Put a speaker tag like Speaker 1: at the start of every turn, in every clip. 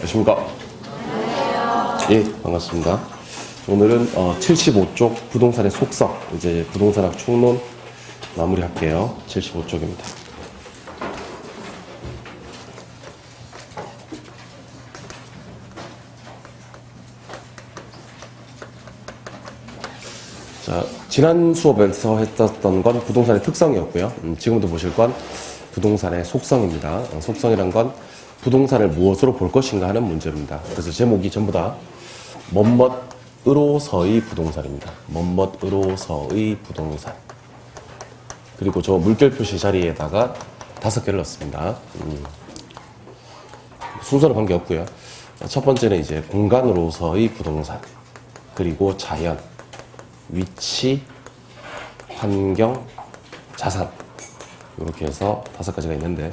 Speaker 1: 안녕하십니까? 예, 반갑습니다. 오늘은 75쪽 부동산의 속성, 이제 부동산학 총론 마무리할게요. 75쪽입니다. 자, 지난 수업에서 했었던 건 부동산의 특성이었고요. 지금도 보실 건 부동산의 속성입니다. 속성이란 건 부동산을 무엇으로 볼 것인가 하는 문제입니다. 그래서 제목이 전부 다 멋멋으로서의 부동산입니다. 멋멋으로서의 부동산. 그리고 저 물결 표시 자리에다가 5개를 넣습니다. 순서는 관계없고요. 첫 번째는 이제 공간으로서의 부동산, 그리고 자연, 위치, 환경, 자산, 이렇게 해서 5가지가 있는데,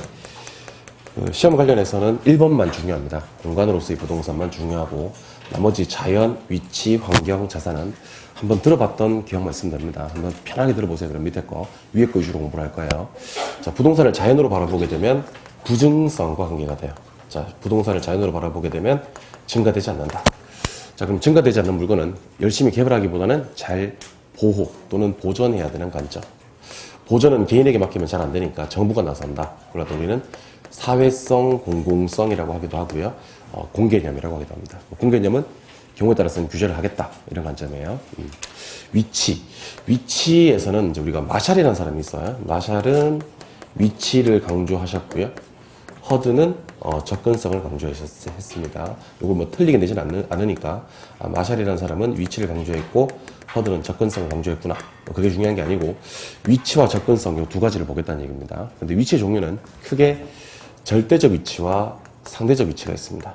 Speaker 1: 시험 관련해서는 1번만 중요합니다. 공간으로서의 부동산만 중요하고, 나머지 자연, 위치, 환경, 자산은 한번 들어봤던 기억만 있으면 됩니다. 한번 편하게 들어보세요. 그럼 밑에 거, 위에 거 위주로 공부를 할 거예요. 자, 부동산을 자연으로 바라보게 되면 부증성과 관계가 돼요. 자, 부동산을 자연으로 바라보게 되면 증가되지 않는다. 자, 그럼 증가되지 않는 물건은 열심히 개발하기보다는 잘 보호 또는 보존해야 되는 관점. 보존은 개인에게 맡기면 잘 안 되니까 정부가 나선다. 그러다 우리는 사회성, 공공성이라고 하기도 하고요. 공개념이라고 하기도 합니다. 공개념은 경우에 따라서는 규제를 하겠다. 이런 관점이에요. 위치. 위치에서는 이제 우리가 마샬이라는 사람이 있어요. 마샬은 위치를 강조하셨고요. 허드는 접근성을 강조했습니다. 이걸 뭐 틀리게 내진 않으니까 마샬이라는 사람은 위치를 강조했고 허드는 접근성을 강조했구나. 그게 중요한 게 아니고 위치와 접근성 이 두 가지를 보겠다는 얘기입니다. 근데 위치의 종류는 크게 절대적 위치와 상대적 위치가 있습니다.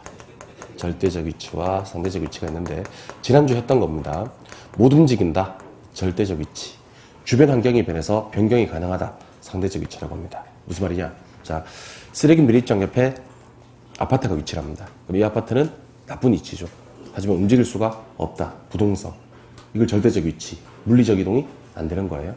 Speaker 1: 절대적 위치와 상대적 위치가 있는데 지난주 했던 겁니다. 못 움직인다. 절대적 위치. 주변 환경이 변해서 변경이 가능하다. 상대적 위치라고 합니다. 무슨 말이냐? 자, 쓰레기 밀입장 옆에 아파트가 위치랍니다. 그럼 이 아파트는 나쁜 위치죠. 하지만 움직일 수가 없다. 부동성. 이걸 절대적 위치. 물리적 이동이 안 되는 거예요.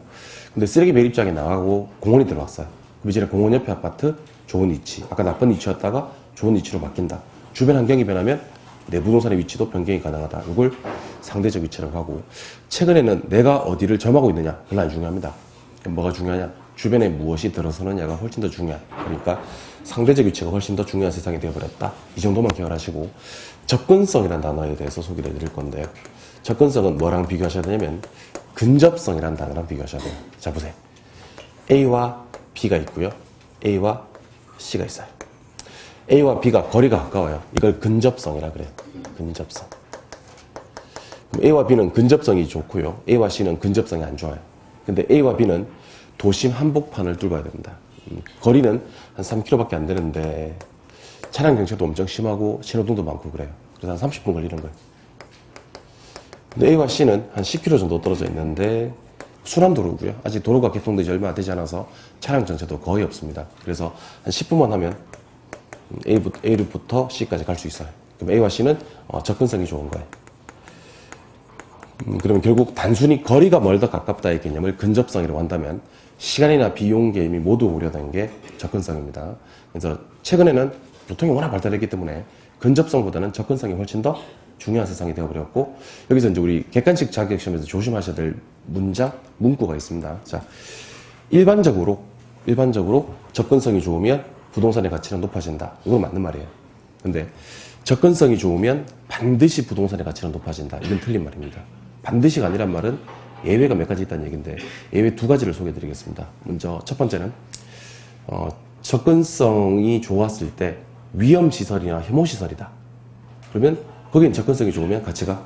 Speaker 1: 근데 쓰레기 매립장에 나가고 공원이 들어왔어요. 그럼 이제 공원 옆에 아파트 좋은 위치. 아까 나쁜 위치였다가 좋은 위치로 바뀐다. 주변 환경이 변하면 내 부동산의 위치도 변경이 가능하다. 이걸 상대적 위치라고 하고, 최근에는 내가 어디를 점하고 있느냐. 별로 안 중요합니다. 그럼 뭐가 중요하냐? 주변에 무엇이 들어서느냐가 훨씬 더 중요한. 그러니까 상대적 위치가 훨씬 더 중요한 세상이 되어버렸다. 이 정도만 기억하시고, 접근성이라는 단어에 대해서 소개를 해드릴 건데요. 접근성은 뭐랑 비교하셔야 되냐면 근접성이라는 단어랑 비교하셔야 돼요. 자, 보세요. A와 B가 있고요. A와 C가 있어요. A와 B가 거리가 가까워요. 이걸 근접성이라 그래요. 근접성. 그럼 A와 B는 근접성이 좋고요. A와 C는 근접성이 안 좋아요. 근데 A와 B는 도심 한복판을 뚫어야 됩니다. 거리는 한 3km밖에 안 되는데 차량 경차도 엄청 심하고 신호등도 많고 그래요. 그래서 한 30분 걸리는 거예요. 근데 A와 C는 한 10km 정도 떨어져 있는데 순환도로고요. 아직 도로가 개통되지 얼마 되지 않아서 차량 정체도 거의 없습니다. 그래서 한 10분만 하면 A부터 C까지 갈 수 있어요. 그럼 A와 C는 접근성이 좋은 거예요. 그러면 결국 단순히 거리가 멀다 가깝다의 개념을 근접성이라고 한다면 시간이나 비용 개념이 모두 고려된 게 접근성입니다. 그래서 최근에는 교통이 워낙 발달했기 때문에 근접성보다는 접근성이 훨씬 더 중요한 세상이 되어버렸고, 여기서 이제 우리 객관식 자격시험에서 조심하셔야 될 문구가 있습니다. 자, 일반적으로 접근성이 좋으면 부동산의 가치는 높아진다. 이건 맞는 말이에요. 근데 접근성이 좋으면 반드시 부동산의 가치는 높아진다. 이건 틀린 말입니다. 반드시가 아니란 말은 예외가 몇 가지 있다는 얘기인데 예외 2가지를 소개해 드리겠습니다. 먼저 첫 번째는 접근성이 좋았을 때 위험시설이나 혐오시설이다. 그러면 거긴 접근성이 좋으면 가치가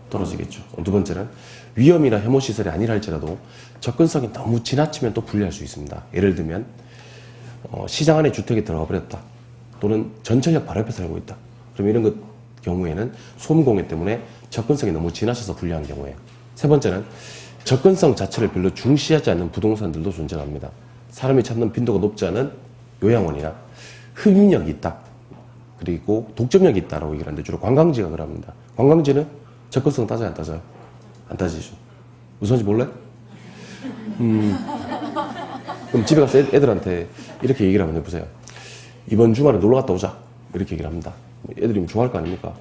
Speaker 1: 떨어지겠죠. 두 번째는 위험이나 혐오시설이 아니라 할지라도 접근성이 너무 지나치면 또 불리할 수 있습니다. 예를 들면 시장 안에 주택이 들어가 버렸다. 또는 전철역 바로 옆에 살고 있다. 그럼 이런 경우에는 소음공해 때문에 접근성이 너무 지나쳐서 불리한 경우예요. 세 번째는 접근성 자체를 별로 중시하지 않는 부동산들도 존재합니다. 사람이 찾는 빈도가 높지 않은 요양원이나 흡입력이 있다. 그리고 독점력이 있다라고 얘기를 하는데 주로 관광지가 그럽니다. 관광지는 접근성 따져요, 안 따져요? 안 따지죠. 무슨 말인지 몰래? 그럼 집에 가서 애들한테 이렇게 얘기를 하면 해보세요. 이번 주말에 놀러 갔다 오자. 이렇게 얘기를 합니다. 애들이 좋아할 거 아닙니까?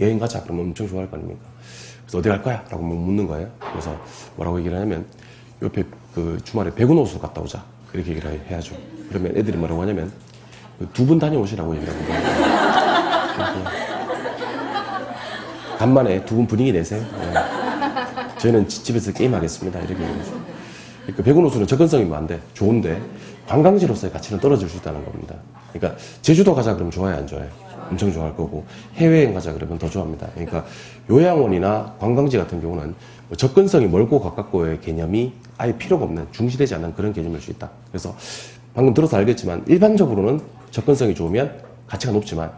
Speaker 1: 여행 가자. 그러면 엄청 좋아할 거 아닙니까? 그래서 어디 갈 거야? 라고 묻는 거예요. 그래서 뭐라고 얘기를 하냐면, 옆에 그 주말에 백운호수 갔다 오자. 이렇게 얘기를 해야죠. 그러면 애들이 뭐라고 하냐면, 두 분 다녀오시라고 얘기를 하는 거예요. 간만에 두 분 분위기 내세요. 네. 저희는 집에서 게임하겠습니다. 이렇게 얘기하죠. 그러니까 백운호수는 접근성이 안 돼. 좋은데, 관광지로서의 가치는 떨어질 수 있다는 겁니다. 그러니까, 제주도 가자 그러면 좋아해, 안 좋아해? 엄청 좋아할 거고, 해외여행 가자 그러면 더 좋아합니다. 그러니까, 요양원이나 관광지 같은 경우는 뭐 접근성이 멀고 가깝고의 개념이 아예 필요가 없는, 중시되지 않는 그런 개념일 수 있다. 그래서, 방금 들어서 알겠지만, 일반적으로는 접근성이 좋으면 가치가 높지만,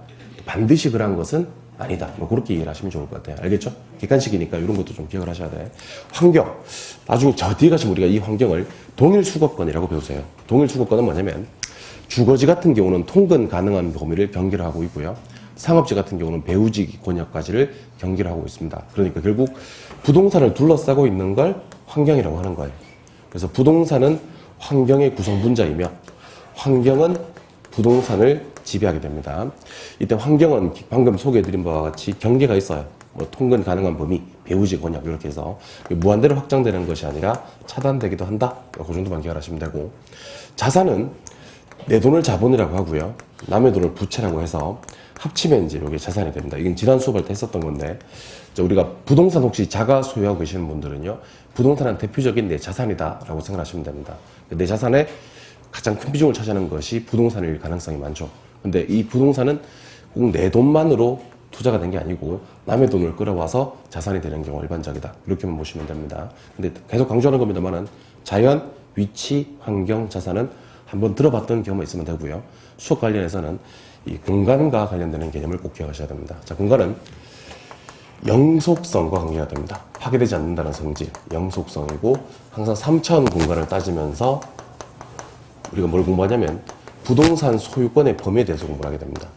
Speaker 1: 반드시 그러한 것은 아니다. 뭐 그렇게 이해를 하시면 좋을 것 같아요. 알겠죠? 객관식이니까 이런 것도 좀 기억을 하셔야 돼. 환경. 나중에 저 뒤에 가시면 우리가 이 환경을 동일 수거권이라고 배우세요. 동일 수거권은 뭐냐면 주거지 같은 경우는 통근 가능한 범위를 경계를 하고 있고요. 상업지 같은 경우는 배우지 권역까지를 경계를 하고 있습니다. 그러니까 결국 부동산을 둘러싸고 있는 걸 환경이라고 하는 거예요. 그래서 부동산은 환경의 구성분자이며 환경은 부동산을 지배하게 됩니다. 이때 환경은 방금 소개해드린 바와 같이 경계가 있어요. 뭐 통근 가능한 범위, 배우지 권역 이렇게 해서 무한대로 확장되는 것이 아니라 차단되기도 한다. 그 정도만 기억하시면 되고, 자산은 내 돈을 자본이라고 하고요. 남의 돈을 부채라고 해서 합치면 이제 이게 자산이 됩니다. 이건 지난 수업할 때 했었던 건데, 우리가 부동산 혹시 자가 소유하고 계시는 분들은요, 부동산은 대표적인 내 자산이다라고 생각하시면 됩니다. 내 자산의 가장 큰 비중을 차지하는 것이 부동산일 가능성이 많죠. 근데 이 부동산은 꼭 내 돈만으로 투자가 된 게 아니고 남의 돈을 끌어와서 자산이 되는 경우가 일반적이다. 이렇게만 보시면 됩니다. 근데 계속 강조하는 겁니다만은 자연, 위치, 환경, 자산은 한번 들어봤던 경험이 있으면 되고요. 수업 관련해서는 이 공간과 관련되는 개념을 꼭 기억하셔야 됩니다. 자, 공간은 영속성과 관계가 됩니다. 파괴되지 않는다는 성질, 영속성이고 항상 3차원 공간을 따지면서 우리가 뭘 공부하냐면 부동산 소유권의 범위에 대해서 공부를 하게 됩니다.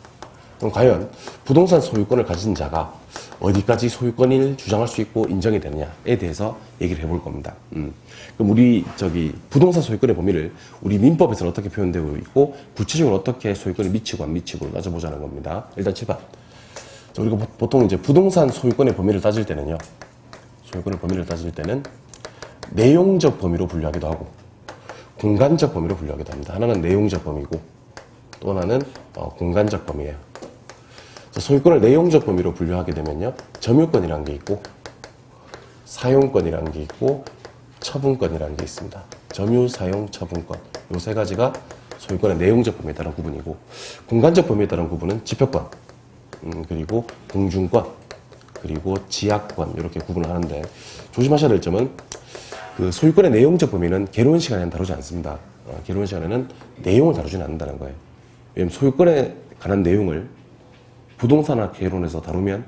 Speaker 1: 그럼 과연 부동산 소유권을 가진 자가 어디까지 소유권을 주장할 수 있고 인정이 되느냐에 대해서 얘기를 해볼 겁니다. 그럼 우리 부동산 소유권의 범위를 우리 민법에서는 어떻게 표현되고 있고 구체적으로 어떻게 소유권이 미치고 안 미치고 따져보자는 겁니다. 일단 7번. 우리가 보통 이제 부동산 소유권의 범위를 따질 때는요. 소유권의 범위를 따질 때는 내용적 범위로 분류하기도 하고 공간적 범위로 분류하기도 합니다. 하나는 내용적 범위고 또 하나는 공간적 범위예요. 소유권을 내용적 범위로 분류하게 되면요. 점유권이라는 게 있고 사용권이라는 게 있고 처분권이라는 게 있습니다. 점유, 사용, 처분권. 이 세 가지가 소유권의 내용적 범위에 따른 구분이고 공간적 범위에 따른 구분은 지표권, 그리고 공중권, 그리고 지약권 이렇게 구분을 하는데 조심하셔야 될 점은 그 소유권의 내용적 범위는 개론 시간에는 다루지 않습니다. 개론 시간에는 내용을 다루지는 않는다는 거예요. 왜냐하면 소유권에 관한 내용을 부동산학 개론에서 다루면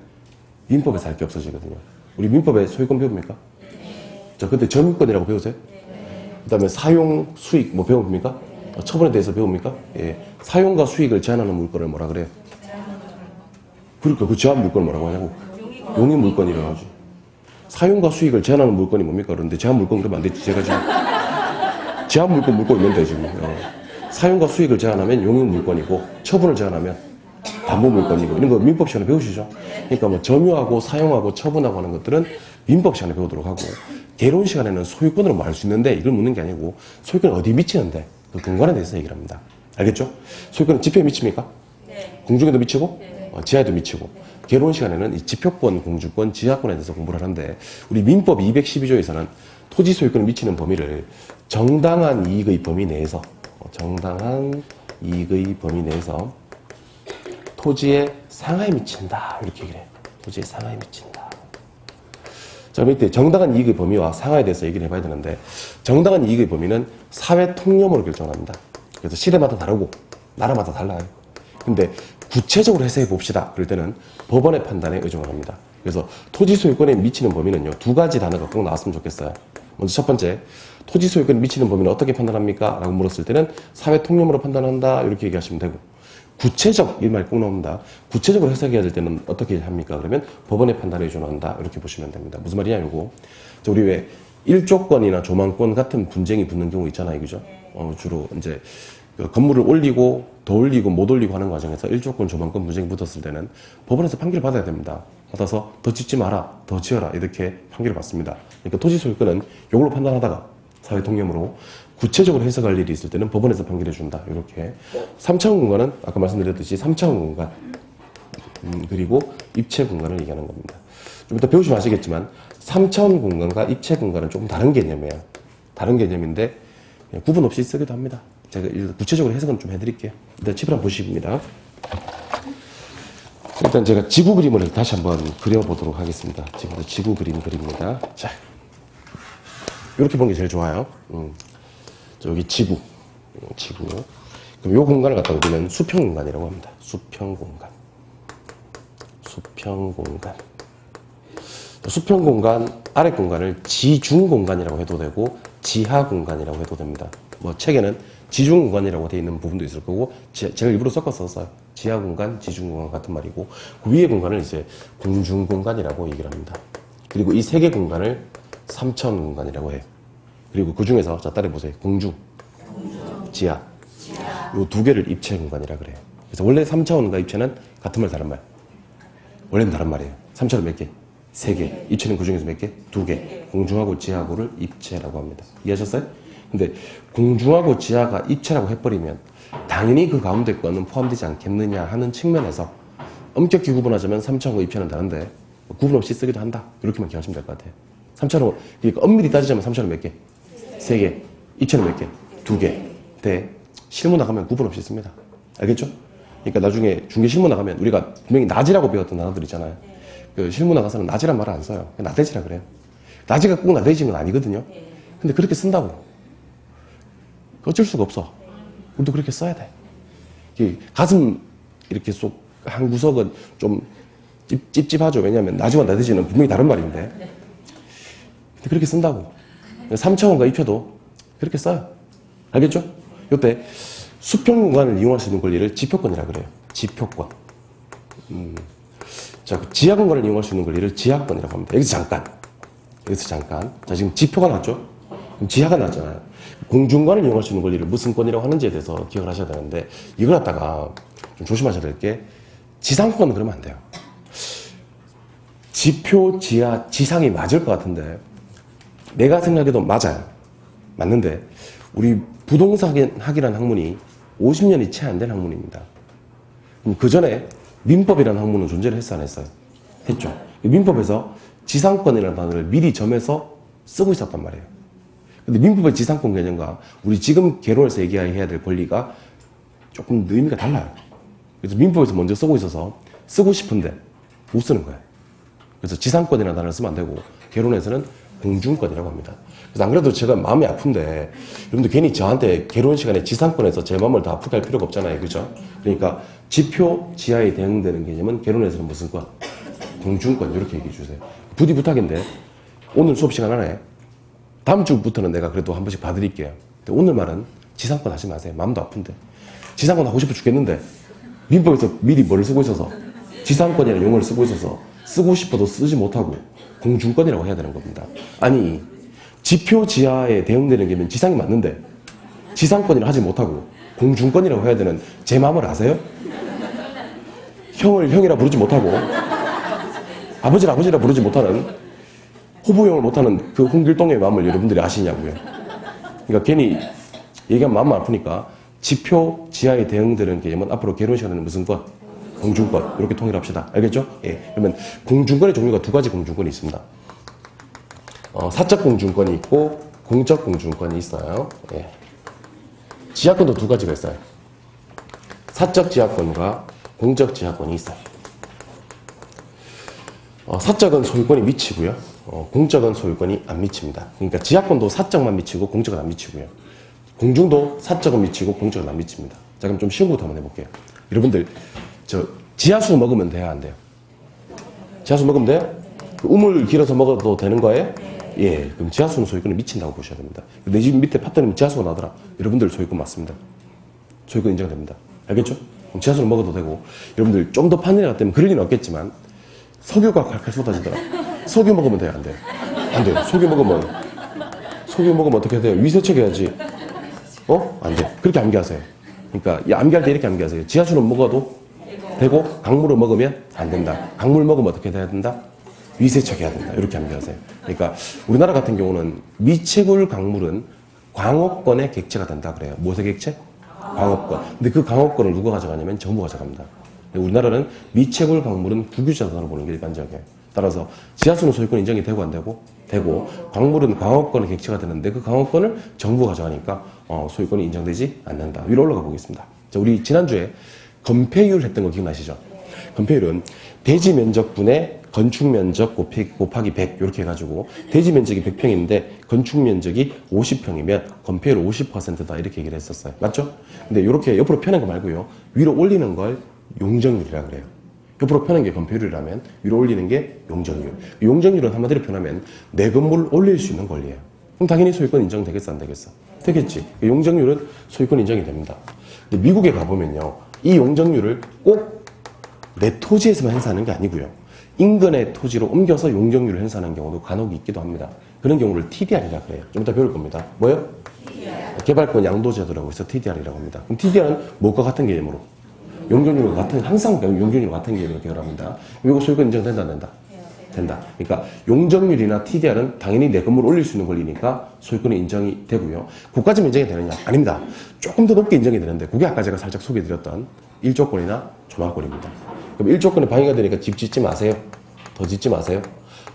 Speaker 1: 민법에서 할 게 없어지거든요. 우리 민법에 소유권 배웁니까? 네. 저 그때 점유권이라고 배우세요? 네. 그 다음에 사용, 수익 뭐 배웁니까? 네. 처분에 대해서 배웁니까? 예. 사용과 수익을 제한하는 물건을 뭐라 그래요? 그러니까 그 제한 물건을 뭐라고 하냐고? 용익 물건이라고 하지. 사용과 수익을 제한하는 물건이 뭡니까? 그런데 제한 물건 그러면 안 되지. 제가 지금 제한 물건 있는데 지금 사용과 수익을 제한하면 용익 물건이고 처분을 제한하면 담보 물건이고 이런 거 민법 시간에 배우시죠? 그러니까 뭐 점유하고 사용하고 처분하고 하는 것들은 민법 시간에 배우도록 하고 개론 시간에는 소유권으로 말할 수 있는데 이걸 묻는 게 아니고 소유권이 어디에 미치는데 그 공간에 대해서 얘기를 합니다. 알겠죠? 소유권은 지표에 미칩니까? 네. 공중에도 미치고 지하에도 미치고 개론 시간에는 이 지표권, 공주권, 지하권에 대해서 공부를 하는데 우리 민법 212조에서는 토지 소유권에 미치는 범위를 정당한 이익의 범위 내에서 토지의 상하에 미친다 이렇게 얘기를 해요. 토지의 상하에 미친다. 자, 밑에 정당한 이익의 범위와 상하에 대해서 얘기를 해봐야 되는데 정당한 이익의 범위는 사회 통념으로 결정합니다. 그래서 시대마다 다르고 나라마다 달라요. 근데 구체적으로 해석해 봅시다. 그럴 때는 법원의 판단에 의존을 합니다. 그래서 토지 소유권에 미치는 범위는요. 두 가지 단어가 꼭 나왔으면 좋겠어요. 먼저 첫 번째, 토지 소유권에 미치는 범위는 어떻게 판단합니까? 라고 물었을 때는 사회 통념으로 판단한다. 이렇게 얘기하시면 되고 구체적, 이 말이 꼭 나옵니다. 구체적으로 해석해야 될 때는 어떻게 합니까? 그러면 법원의 판단에 의존한다. 이렇게 보시면 됩니다. 무슨 말이냐, 이거. 우리 왜 일조권이나 조망권 같은 분쟁이 붙는 경우 있잖아요. 그죠? 주로 이제 그 건물을 올리고 더 올리고 못 올리고 하는 과정에서 1조권 조망권 분쟁이 붙었을 때는 법원에서 판결을 받아야 됩니다. 받아서 더 짓지 마라, 더 지어라 이렇게 판결을 받습니다. 그러니까 토지 소유권은 이걸로 판단하다가 사회 통념으로 구체적으로 해석할 일이 있을 때는 법원에서 판결해 준다. 이렇게 3차원 공간은 아까 말씀드렸듯이 3차원 공간 그리고 입체 공간을 얘기하는 겁니다. 좀 이따 배우시면 아시겠지만 3차원 공간과 입체 공간은 조금 다른 개념이에요. 다른 개념인데 구분 없이 쓰기도 합니다. 제가 구체적으로 해석은 좀 해드릴게요. 일단 칩을 한번 보십니다. 일단 제가 지구 그림을 다시 한번 그려보도록 하겠습니다. 지금부터 지구 그림 그립니다. 자, 이렇게 보는 게 제일 좋아요. 여기 지구. 그럼 이 공간을 갖다 우리는 수평 공간이라고 합니다. 수평 공간. 수평 공간, 아래 공간을 지중 공간이라고 해도 되고 지하 공간이라고 해도 됩니다. 뭐 책에는 지중 공간이라고 되어 있는 부분도 있을 거고 제가 일부러 섞어서 써요. 지하 공간, 지중 공간 같은 말이고 그 위에 공간을 이제 공중 공간이라고 얘기를 합니다. 그리고 이 세 개 공간을 3차원 공간이라고 해요. 그리고 그 중에서 자 따라해보세요. 공중, 지하. 요 두 개를 입체 공간이라 그래요. 그래서 원래 3차원과 입체는 같은 말 다른 말. 원래는 다른 말이에요. 3차원 몇 개? 3개. 입체는 그 중에서 몇 개? 2개. 공중하고 지하고를 입체라고 합니다. 이해하셨어요? 근데 공중하고 지하가 입체라고 해버리면 당연히 그 가운데 거는 포함되지 않겠느냐 하는 측면에서 엄격히 구분하자면 3차원과 입체는 다른데 구분 없이 쓰기도 한다. 이렇게만 기억하시면 될 것 같아요. 3차원, 그러니까 엄밀히 따지자면 3차원 몇 개? 3개. 입체는 몇 개? 2개. 근데 실무 나가면 구분 없이 씁니다. 알겠죠? 그러니까 나중에 중개 실무 나가면 우리가 분명히 낮이라고 배웠던 단어들 있잖아요. 그 실무 나가서는 낮이란 말을 안 써요. 나대지라 그래요. 낮이가 꼭 나대지는 건 아니거든요. 근데 그렇게 쓴다고. 어쩔 수가 없어. 우리도 그렇게 써야 돼. 가슴 이렇게 쏙 한 구석은 좀 찝찝하죠. 왜냐하면 낮이와 나대지는 분명히 다른 말인데. 근데 그렇게 쓴다고. 3차원과 입체도 그렇게 써요. 알겠죠? 이때 수평 공간을 이용할 수 있는 권리를 지표권이라 그래요. 지표권. 자, 지하 공간을 이용할 수 있는 권리를 지하권이라고 합니다. 여기서 잠깐. 자, 지금 지표가 나왔죠? 그럼 지하가 나왔잖아요. 공중간을 이용할 수 있는 권리를 무슨 권이라고 하는지에 대해서 기억을 하셔야 되는데, 이걸 갖다가 좀 조심하셔야 될 게, 지상권은 그러면 안 돼요. 지표, 지하, 지상이 맞을 것 같은데, 내가 생각해도 맞아요. 맞는데, 우리 부동산학이라는 학문이 50년이 채 안 된 학문입니다. 그럼 그 전에 민법이라는 학문은 존재를 했어, 안 했어요? 했죠. 민법에서 지상권이라는 단어를 미리 점해서 쓰고 있었단 말이에요. 근데 민법의 지상권 개념과 우리 지금 개론에서 얘기해야 될 권리가 조금 의미가 달라요. 그래서 민법에서 먼저 쓰고 있어서 쓰고 싶은데 못 쓰는 거예요. 그래서 지상권이라는 단어를 쓰면 안 되고 개론에서는 공중권이라고 합니다. 그래서 안 그래도 제가 마음이 아픈데 여러분들 괜히 저한테 개론 시간에 지상권에서 제 마음을 다 아프게 할 필요가 없잖아요. 그죠? 그러니까 지표 지하에 대응되는 개념은 개론에서는 무슨 권? 공중권 이렇게 얘기해 주세요. 부디 부탁인데 오늘 수업 시간 안에 다음 주부터는 내가 그래도 한 번씩 봐드릴게요. 근데 오늘 말은 지상권 하지 마세요. 마음도 아픈데. 지상권 하고 싶어 죽겠는데 민법에서 미리 뭐를 쓰고 있어서 지상권이라는 용어를 쓰고 있어서 쓰고 싶어도 쓰지 못하고 공중권이라고 해야 되는 겁니다. 아니 지표 지하에 대응되는 게 지상이 맞는데 지상권이라 하지 못하고 공중권이라고 해야 되는 제 마음을 아세요? 형을 형이라 부르지 못하고 아버지를 아버지라 부르지 못하는 호부형을 못하는 그 홍길동의 마음을 여러분들이 아시냐고요. 그러니까 괜히 얘기하면 마음 아프니까 지표 지하에 대응되는 개념은 앞으로 개론 시간에는 무슨 권? 공중권. 이렇게 통일합시다. 알겠죠? 예. 그러면 공중권의 종류가 두 가지 공중권이 있습니다. 사적 공중권이 있고 공적 공중권이 있어요. 예. 지하권도 두 가지가 있어요. 사적 지하권과 공적 지하권이 있어요. 사적은 소유권이 미치고요. 공적은 소유권이 안 미칩니다. 그러니까 지하권도 사적만 미치고 공적은 안 미치고요. 공중도 사적은 미치고 공적은 안 미칩니다. 자, 그럼 좀 쉬운 것부터 한번 해볼게요. 여러분들, 지하수 먹으면 돼요, 안 돼요? 지하수 먹으면 돼요? 그 우물 길어서 먹어도 되는 거예요? 예, 그럼 지하수는 소유권이 미친다고 보셔야 됩니다. 내 집 밑에 팠더니 지하수가 나더라. 여러분들 소유권 맞습니다. 소유권 인정됩니다. 알겠죠? 그럼 지하수는 먹어도 되고, 여러분들 좀 더 판넬 같다면 그럴 리는 없겠지만, 석유가 칼칼 쏟아지더라. 석유 먹으면 돼요, 안 돼요? 안 돼요. 석유 먹으면 어떻게 돼요? 위세척 해야지. 안 돼. 그렇게 암기하세요. 그러니까 이 암기할 때 이렇게 암기하세요. 지하수는 먹어도 되고 강물을 먹으면 안 된다. 강물 먹으면 어떻게 돼야 된다? 위세척해야 된다. 이렇게 암기하세요. 그러니까 우리나라 같은 경우는 미채굴 강물은 광업권의 객체가 된다 그래요. 무엇의 객체? 광업권. 근데 그 광업권을 누가 가져가냐면 정부가 가져갑니다. 우리나라는 미채굴 강물은 국유자산으로 보는 게 일반적이에요. 따라서 지하수는 소유권 인정이 되고 안 되고? 되고, 광물은 광업권의 객체가 되는데 그 광업권을 정부가 가져가니까 소유권이 인정되지 않는다. 위로 올라가 보겠습니다. 자, 우리 지난주에 건폐율 했던 거 기억나시죠? 건폐율은 대지 면적분의 건축 면적 곱하기 100 이렇게 해가지고 대지 면적이 100평인데 건축 면적이 50평이면 건폐율 50%다 이렇게 얘기를 했었어요. 맞죠? 근데 이렇게 옆으로 펴는 거 말고요. 위로 올리는 걸 용적률이라 그래요. 옆으로 펴는 게 건폐율이라면 위로 올리는 게 용적률. 용적률은 한마디로 표현하면 내 건물을 올릴 수 있는 권리예요. 그럼 당연히 소유권 인정되겠어 안 되겠어? 되겠지. 용적률은 소유권 인정이 됩니다. 근데 미국에 가보면요. 이 용적률을 꼭 내 토지에서만 행사하는 게 아니고요. 인근의 토지로 옮겨서 용적률을 행사하는 경우도 간혹 있기도 합니다. 그런 경우를 TDR이라 그래요. 좀 이따 배울 겁니다. 뭐요? TDR. 개발권 양도제도라고 해서 TDR이라고 합니다. 그럼 TDR은 뭐가 같은 개념으로? 용적률과 같은, 항상 용적률과 같은 개념으로 개발합니다. 이거 소유권 인정된다 안 된다? 된다. 그러니까 용적률이나 TDR은 당연히 내 건물을 올릴 수 있는 권리니까 소유권이 인정이 되고요. 그까지만 인정이 되느냐? 아닙니다. 조금 더 높게 인정이 되는데 그게 아까 제가 살짝 소개해드렸던 1조권이나 조망권입니다. 그럼 1조권에 방해가 되니까 집 짓지 마세요. 더 짓지 마세요.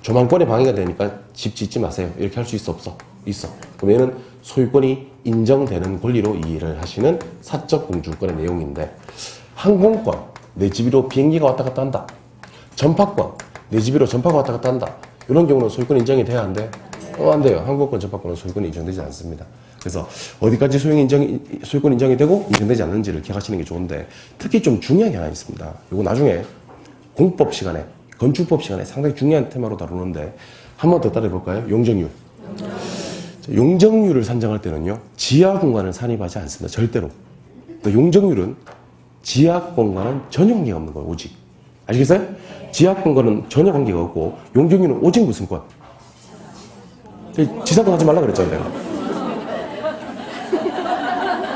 Speaker 1: 조망권에 방해가 되니까 집 짓지 마세요. 이렇게 할 수 있어 없어? 있어. 그럼 얘는 소유권이 인정되는 권리로 이해를 하시는 사적 공주권의 내용인데 항공권, 내 집으로 비행기가 왔다 갔다 한다. 전파권, 내 집으로 전파가 왔다 갔다 한다. 이런 경우는 소유권 인정이 돼야 안 돼? 안 돼요. 항공권, 전파권은 소유권이 인정되지 않습니다. 그래서 어디까지 소유권 인정이 되고 인정되지 않는지를 기억하시는 게 좋은데 특히 좀 중요한 게 하나 있습니다. 이거 나중에 공법 시간에, 건축법 시간에 상당히 중요한 테마로 다루는데 한 번 더 따라해볼까요? 용적률. 용적률을 산정할 때는요. 지하 공간을 산입하지 않습니다. 절대로. 그러니까 용적률은 지하 공간은 전혀 관계가 없는 거예요. 오직. 아시겠어요? 지하 공간은 전혀 관계가 없고 용적률은 오직 무슨 권? 지상권 하지 말라 그랬잖아요.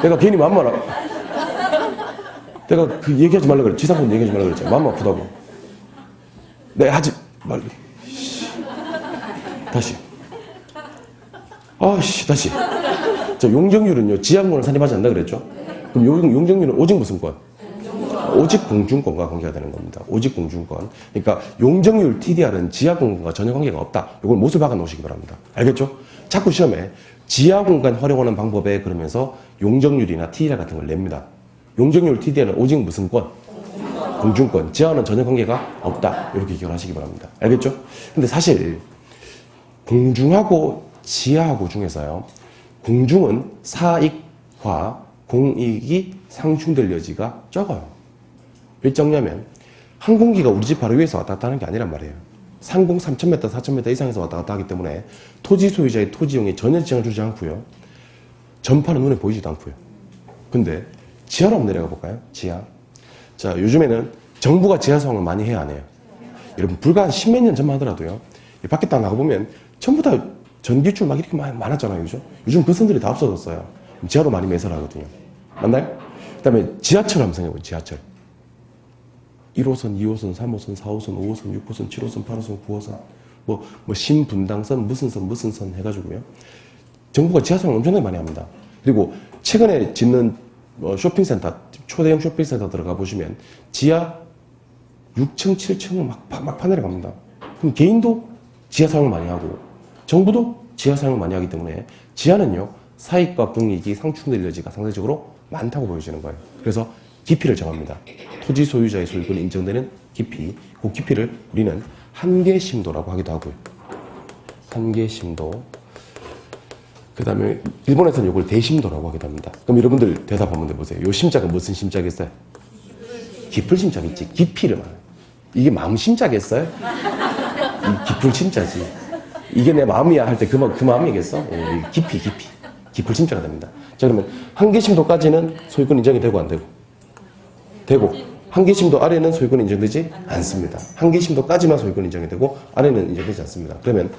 Speaker 1: 내가 괜히 마음만 내가 그 얘기하지 말라 그랬지. 지상권 얘기하지 말라 그랬잖아. 마음 아프다고. 내가 하지 말라. 다시. 다시. 자, 용적률은요. 지하권을 산입하지 않는다 그랬죠. 그럼 용적률은 오직 무슨 권? 오직 공중권과 관계가 되는 겁니다. 오직 공중권. 그러니까 용적률 TDR은 지하 공간과 전혀 관계가 없다. 이걸 못을 박아 놓으시기 바랍니다. 알겠죠? 자꾸 시험에 지하 공간 활용하는 방법에 그러면서 용적률이나 TDR 같은 걸 냅니다. 용적률 TDR은 오직 무슨 권? 공중권. 지하와는 전혀 관계가 없다. 이렇게 기억을 하시기 바랍니다. 알겠죠? 근데 사실 공중하고 지하하고 중에서요. 공중은 사익과 공익이 상충될 여지가 적어요. 왜 적냐면 항공기가 우리 집 바로 위에서 왔다 갔다 하는 게 아니란 말이에요. 상공 3,000m, 4,000m 이상에서 왔다 갔다 하기 때문에 토지 소유자의 토지용에 전혀 지장을 주지 않고요. 전파는 눈에 보이지도 않고요. 근데 지하로 한번 내려가 볼까요? 지하. 자, 요즘에는 정부가 지하 사업을 많이 해야 안 해요. 여러분, 불과 한 십몇 년 전만 하더라도요. 밖에 딱 나가보면 전부 다 전기줄 막 이렇게 많았잖아요. 그죠? 요즘 그 선들이 다 없어졌어요. 지하로 많이 매설하거든요. 맞나요? 그 다음에 지하철 한번 생각해보세요. 지하철. 1호선, 2호선, 3호선, 4호선, 5호선, 6호선, 7호선, 8호선, 9호선, 신분당선, 무슨 선 해가지고요. 정부가 지하선을 엄청나게 많이 합니다. 그리고 최근에 짓는 쇼핑센터, 초대형 쇼핑센터 들어가 보시면 지하 6층, 7층을 막 파내려갑니다. 그럼 개인도 지하 사용을 많이 하고 정부도 지하 사용을 많이 하기 때문에 지하는요. 사익과 공익이 상충될 여지가 상대적으로 많다고 보여지는 거예요. 그래서 깊이를 정합니다. 토지 소유자의 소유권이 인정되는 깊이, 그 깊이를 우리는 한계심도라고 하기도 하고요. 한계심도. 그 다음에 일본에서는 이걸 대심도라고 하기도 합니다. 그럼 여러분들 대답 한번 해보세요. 이 심자가 무슨 심자겠어요? 깊을 심자겠지. 깊이를 말해요. 이게 마음 심자겠어요? 이 깊을 심자지. 이게 내 마음이야 할 때 그 마음이겠어? 깊을 심자가 됩니다. 자, 그러면 한계심도까지는 소유권 인정이 되고 안 되고? 되고. 한계심도 아래는 소유권 인정되지 않습니다. 한계심도까지만 소유권 인정이 되고 아래는 인정되지 않습니다. 그러면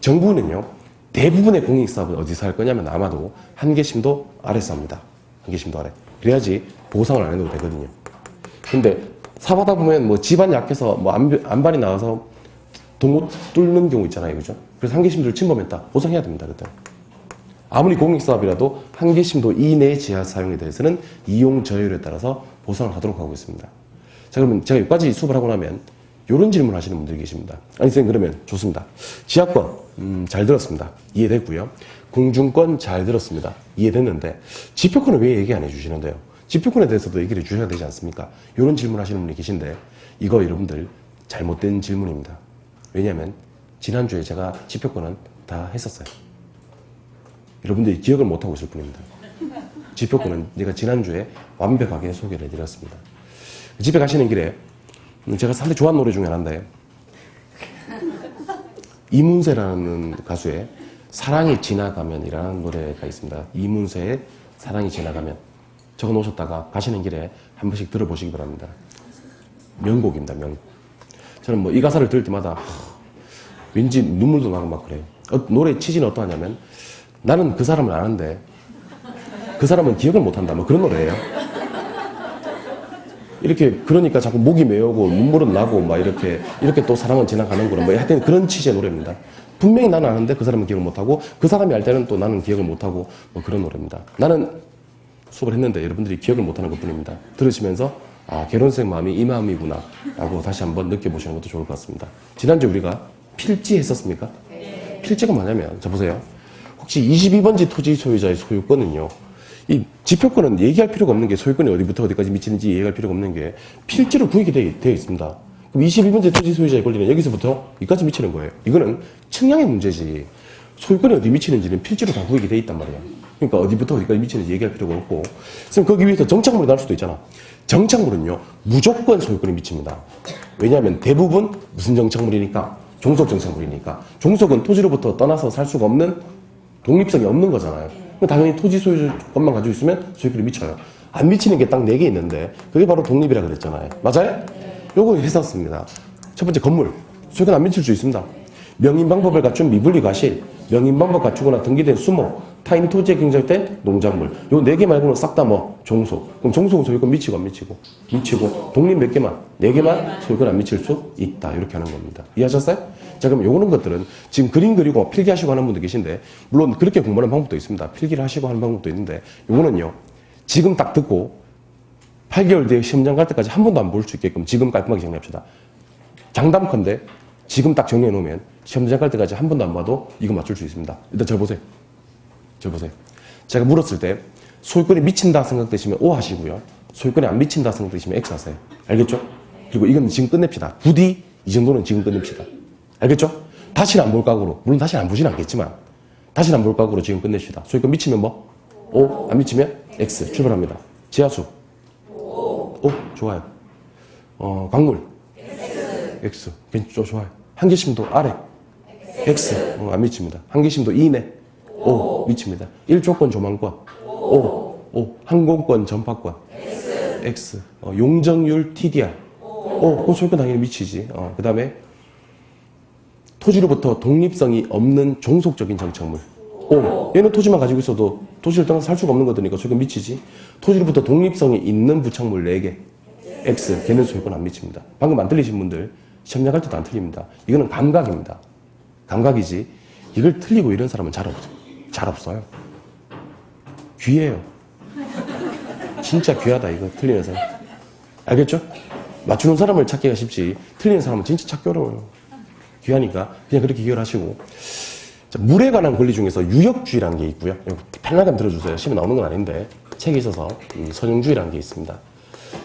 Speaker 1: 정부는요. 대부분의 공익사업은 어디서 할 거냐면 아마도 한계심도 아래서 합니다. 한계심도 아래. 그래야지 보상을 안 해도 되거든요. 근데 사업하다 보면 뭐 집안 약해서 뭐 안발이 나와서 돈 못 뚫는 경우 있잖아요. 그죠? 그래서 한계심도를 침범했다. 보상해야 됩니다. 그때. 아무리 공익사업이라도 한계심도 이내 지하 사용에 대해서는 이용 저율에 따라서 보상을 하도록 하고 있습니다. 자, 그러면 제가 여기까지 수업을 하고 나면 이런 질문을 하시는 분들이 계십니다. 아니, 선생님, 그러면 좋습니다. 지하권, 잘 들었습니다. 이해됐고요. 공중권 잘 들었습니다. 이해됐는데, 지표권은 왜 얘기 안 해주시는데요? 지표권에 대해서도 얘기를 해주셔야 되지 않습니까? 이런 질문 하시는 분이 계신데, 이거 여러분들 잘못된 질문입니다. 왜냐하면, 지난주에 제가 지표권은 다 했었어요. 여러분들이 기억을 못하고 있을 뿐입니다. 지표권은 제가 지난주에 완벽하게 소개를 해드렸습니다. 집에 가시는 길에 제가 상당히 좋아하는 노래 중에 하나인데 이문세라는 가수의 사랑이 지나가면이라는 노래가 있습니다. 이문세의 사랑이 지나가면 적어 놓으셨다가 가시는 길에 한 번씩 들어보시기 바랍니다. 명곡입니다. 명곡. 저는 뭐 이 가사를 들을 때마다 왠지 눈물도 나고 막 그래요. 노래의 취지는 어떠하냐면 나는 그 사람을 아는데 그 사람은 기억을 못한다. 뭐 그런 노래예요. 이렇게 그러니까 자꾸 목이 메어오고 눈물은 나고 막 이렇게 또 사랑은 지나가는구나. 뭐 하여튼 그런 취지의 노래입니다. 분명히 나는 아는데 그 사람은 기억을 못하고 그 사람이 알 때는 또 나는 기억을 못하고 뭐 그런 노래입니다. 나는 수업을 했는데 여러분들이 기억을 못하는 것뿐입니다. 들으시면서 아, 개론생 마음이 이 마음이구나 라고 다시 한번 느껴보시는 것도 좋을 것 같습니다. 지난주에 우리가 필지 했었습니까? 네. 필지가 뭐냐면 자 보세요. 혹시 22번지 토지 소유자의 소유권은요. 이 지표권은 얘기할 필요가 없는 게 소유권이 어디부터 어디까지 미치는지 얘기할 필요가 없는 게 필지로 구획이 되어 있습니다. 그럼 22번째 토지 소유자의 권리는 여기서부터 여기까지 미치는 거예요. 이거는 측량의 문제지. 소유권이 어디 미치는지는 필지로 다 구획이 되어 있단 말이에요. 그러니까 어디부터 어디까지 미치는지 얘기할 필요가 없고. 그럼 거기 위해서 정착물이 나올 수도 있잖아. 정착물은요. 무조건 소유권이 미칩니다. 왜냐하면 대부분 무슨 정착물이니까? 종속 정착물이니까. 종속은 토지로부터 떠나서 살 수가 없는 독립성이 없는 거잖아요. 당연히 토지 소유권만 가지고 있으면 소유권이 미쳐요. 안 미치는 게 딱 4개 있는데 그게 바로 독립이라 그랬잖아요. 맞아요? 요거 했었습니다. 첫 번째 건물. 소유권 안 미칠 수 있습니다. 명인 방법을 갖춘 미분리 과실, 명인 방법 갖추거나 등기된 수목, 타인 토지에 경작된 농작물. 요 4개 말고는 싹 다 뭐 종속. 그럼 종속은 소유권 미치고 안 미치고? 미치고. 독립 몇 개만? 4개만 소유권 안 미칠 수 있다. 이렇게 하는 겁니다. 이해하셨어요? 자, 그럼 요거는 것들은 지금 그림 그리고 필기하시고 하는 분도 계신데 물론 그렇게 공부하는 방법도 있습니다. 필기를 하시고 하는 방법도 있는데 요거는요. 지금 딱 듣고 8개월 뒤에 시험장 갈 때까지 한 번도 안 볼 수 있게끔 지금 깔끔하게 정리합시다. 장담컨대 지금 딱 정리해 놓으면 시험장 갈 때까지 한 번도 안 봐도 이거 맞출 수 있습니다. 일단 저 보세요. 저 보세요. 제가 물었을 때 소유권이 미친다 생각되시면 O 하시고요. 소유권이 안 미친다 생각되시면 X 하세요. 알겠죠? 그리고 이건 지금 끝냅시다. 부디 이 정도는 지금 끝냅시다. 알겠죠? 다시는 안 볼 각오로. 물론 다시는 안 보지는 않겠지만 다시는 안 볼 각오로 지금 끝냅시다. 소유권 미치면 뭐? O. 안 미치면 X. 출발합니다. 지하수. O. 좋아요. 광물. X. 좋아요. 한계심도 아래. X. 안 미칩니다. 한계심도 이내. O. 미칩니다. 1조권 조망권. O. 항공권 전파권. X. 용적률 TDR. 그건 소유권 당연히 미치지. 그 다음에 토지로부터 독립성이 없는 종속적인 정착물. O. 얘는 토지만 가지고 있어도 토지를 떠나서 살 수가 없는 것들이니까 소유권 미치지. 토지로부터 독립성이 있는 부착물 4개. X. 걔는 소유권 안 미칩니다. 방금 안 틀리신 분들 시험 나갈 때도 안 틀립니다. 이거는 감각입니다. 감각이지. 이걸 틀리고 이런 사람은 잘 없어요. 귀해요. 진짜 귀하다 이거 틀리는 사람. 알겠죠? 맞추는 사람을 찾기가 쉽지 틀리는 사람은 진짜 찾기 어려워요. 귀하니까 그냥 그렇게 기억하시고. 자, 물에 관한 권리 중에서 유역주의라는 게 있고요. 편하게 한번 들어주세요. 시험에 나오는 건 아닌데 책에 있어서 선용주의라는 게 있습니다.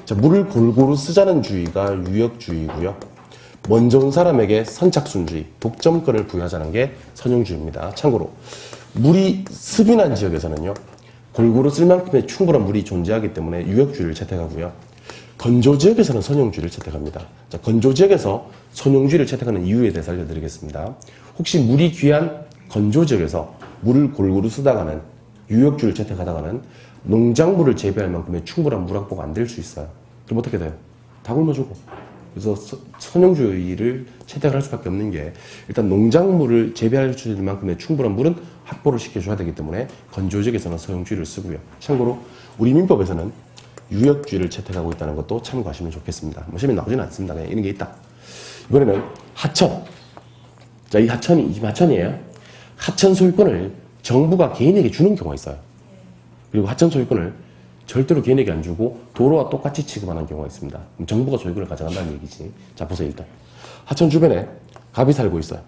Speaker 1: 자, 물을 골고루 쓰자는 주의가 유역주의고요. 먼저 온 사람에게 선착순주의, 독점권을 부여하자는 게 선용주의입니다. 참고로 물이 습인한 지역에서는요. 골고루 쓸 만큼의 충분한 물이 존재하기 때문에 유역주의를 채택하고요. 건조 지역에서는 선용주의를 채택합니다. 자, 건조 지역에서 선용주의를 채택하는 이유에 대해서 알려드리겠습니다. 혹시 물이 귀한 건조 지역에서 물을 골고루 쓰다가는 유역주의를 채택하다가는 농작물을 재배할 만큼의 충분한 물 확보가 안 될 수 있어요. 그럼 어떻게 돼요? 다 굶어주고. 그래서 선용주의를 채택할 수밖에 없는 게 일단 농작물을 재배할 수 있는 만큼의 충분한 물은 확보를 시켜줘야 되기 때문에 건조 지역에서는 선용주의를 쓰고요. 참고로 우리 민법에서는 유역주의를 채택하고 있다는 것도 참고하시면 좋겠습니다. 뭐 시험에 나오지는 않습니다. 그냥 이런 게 있다. 이번에는 하천. 자, 이 하천이 지금 하천이에요. 하천 소유권을 정부가 개인에게 주는 경우가 있어요. 그리고 하천 소유권을 절대로 개인에게 안 주고 도로와 똑같이 취급하는 경우가 있습니다. 그럼 정부가 소유권을 가져간다는 얘기지. 자, 보세요. 일단 하천 주변에 갑이 살고 있어요.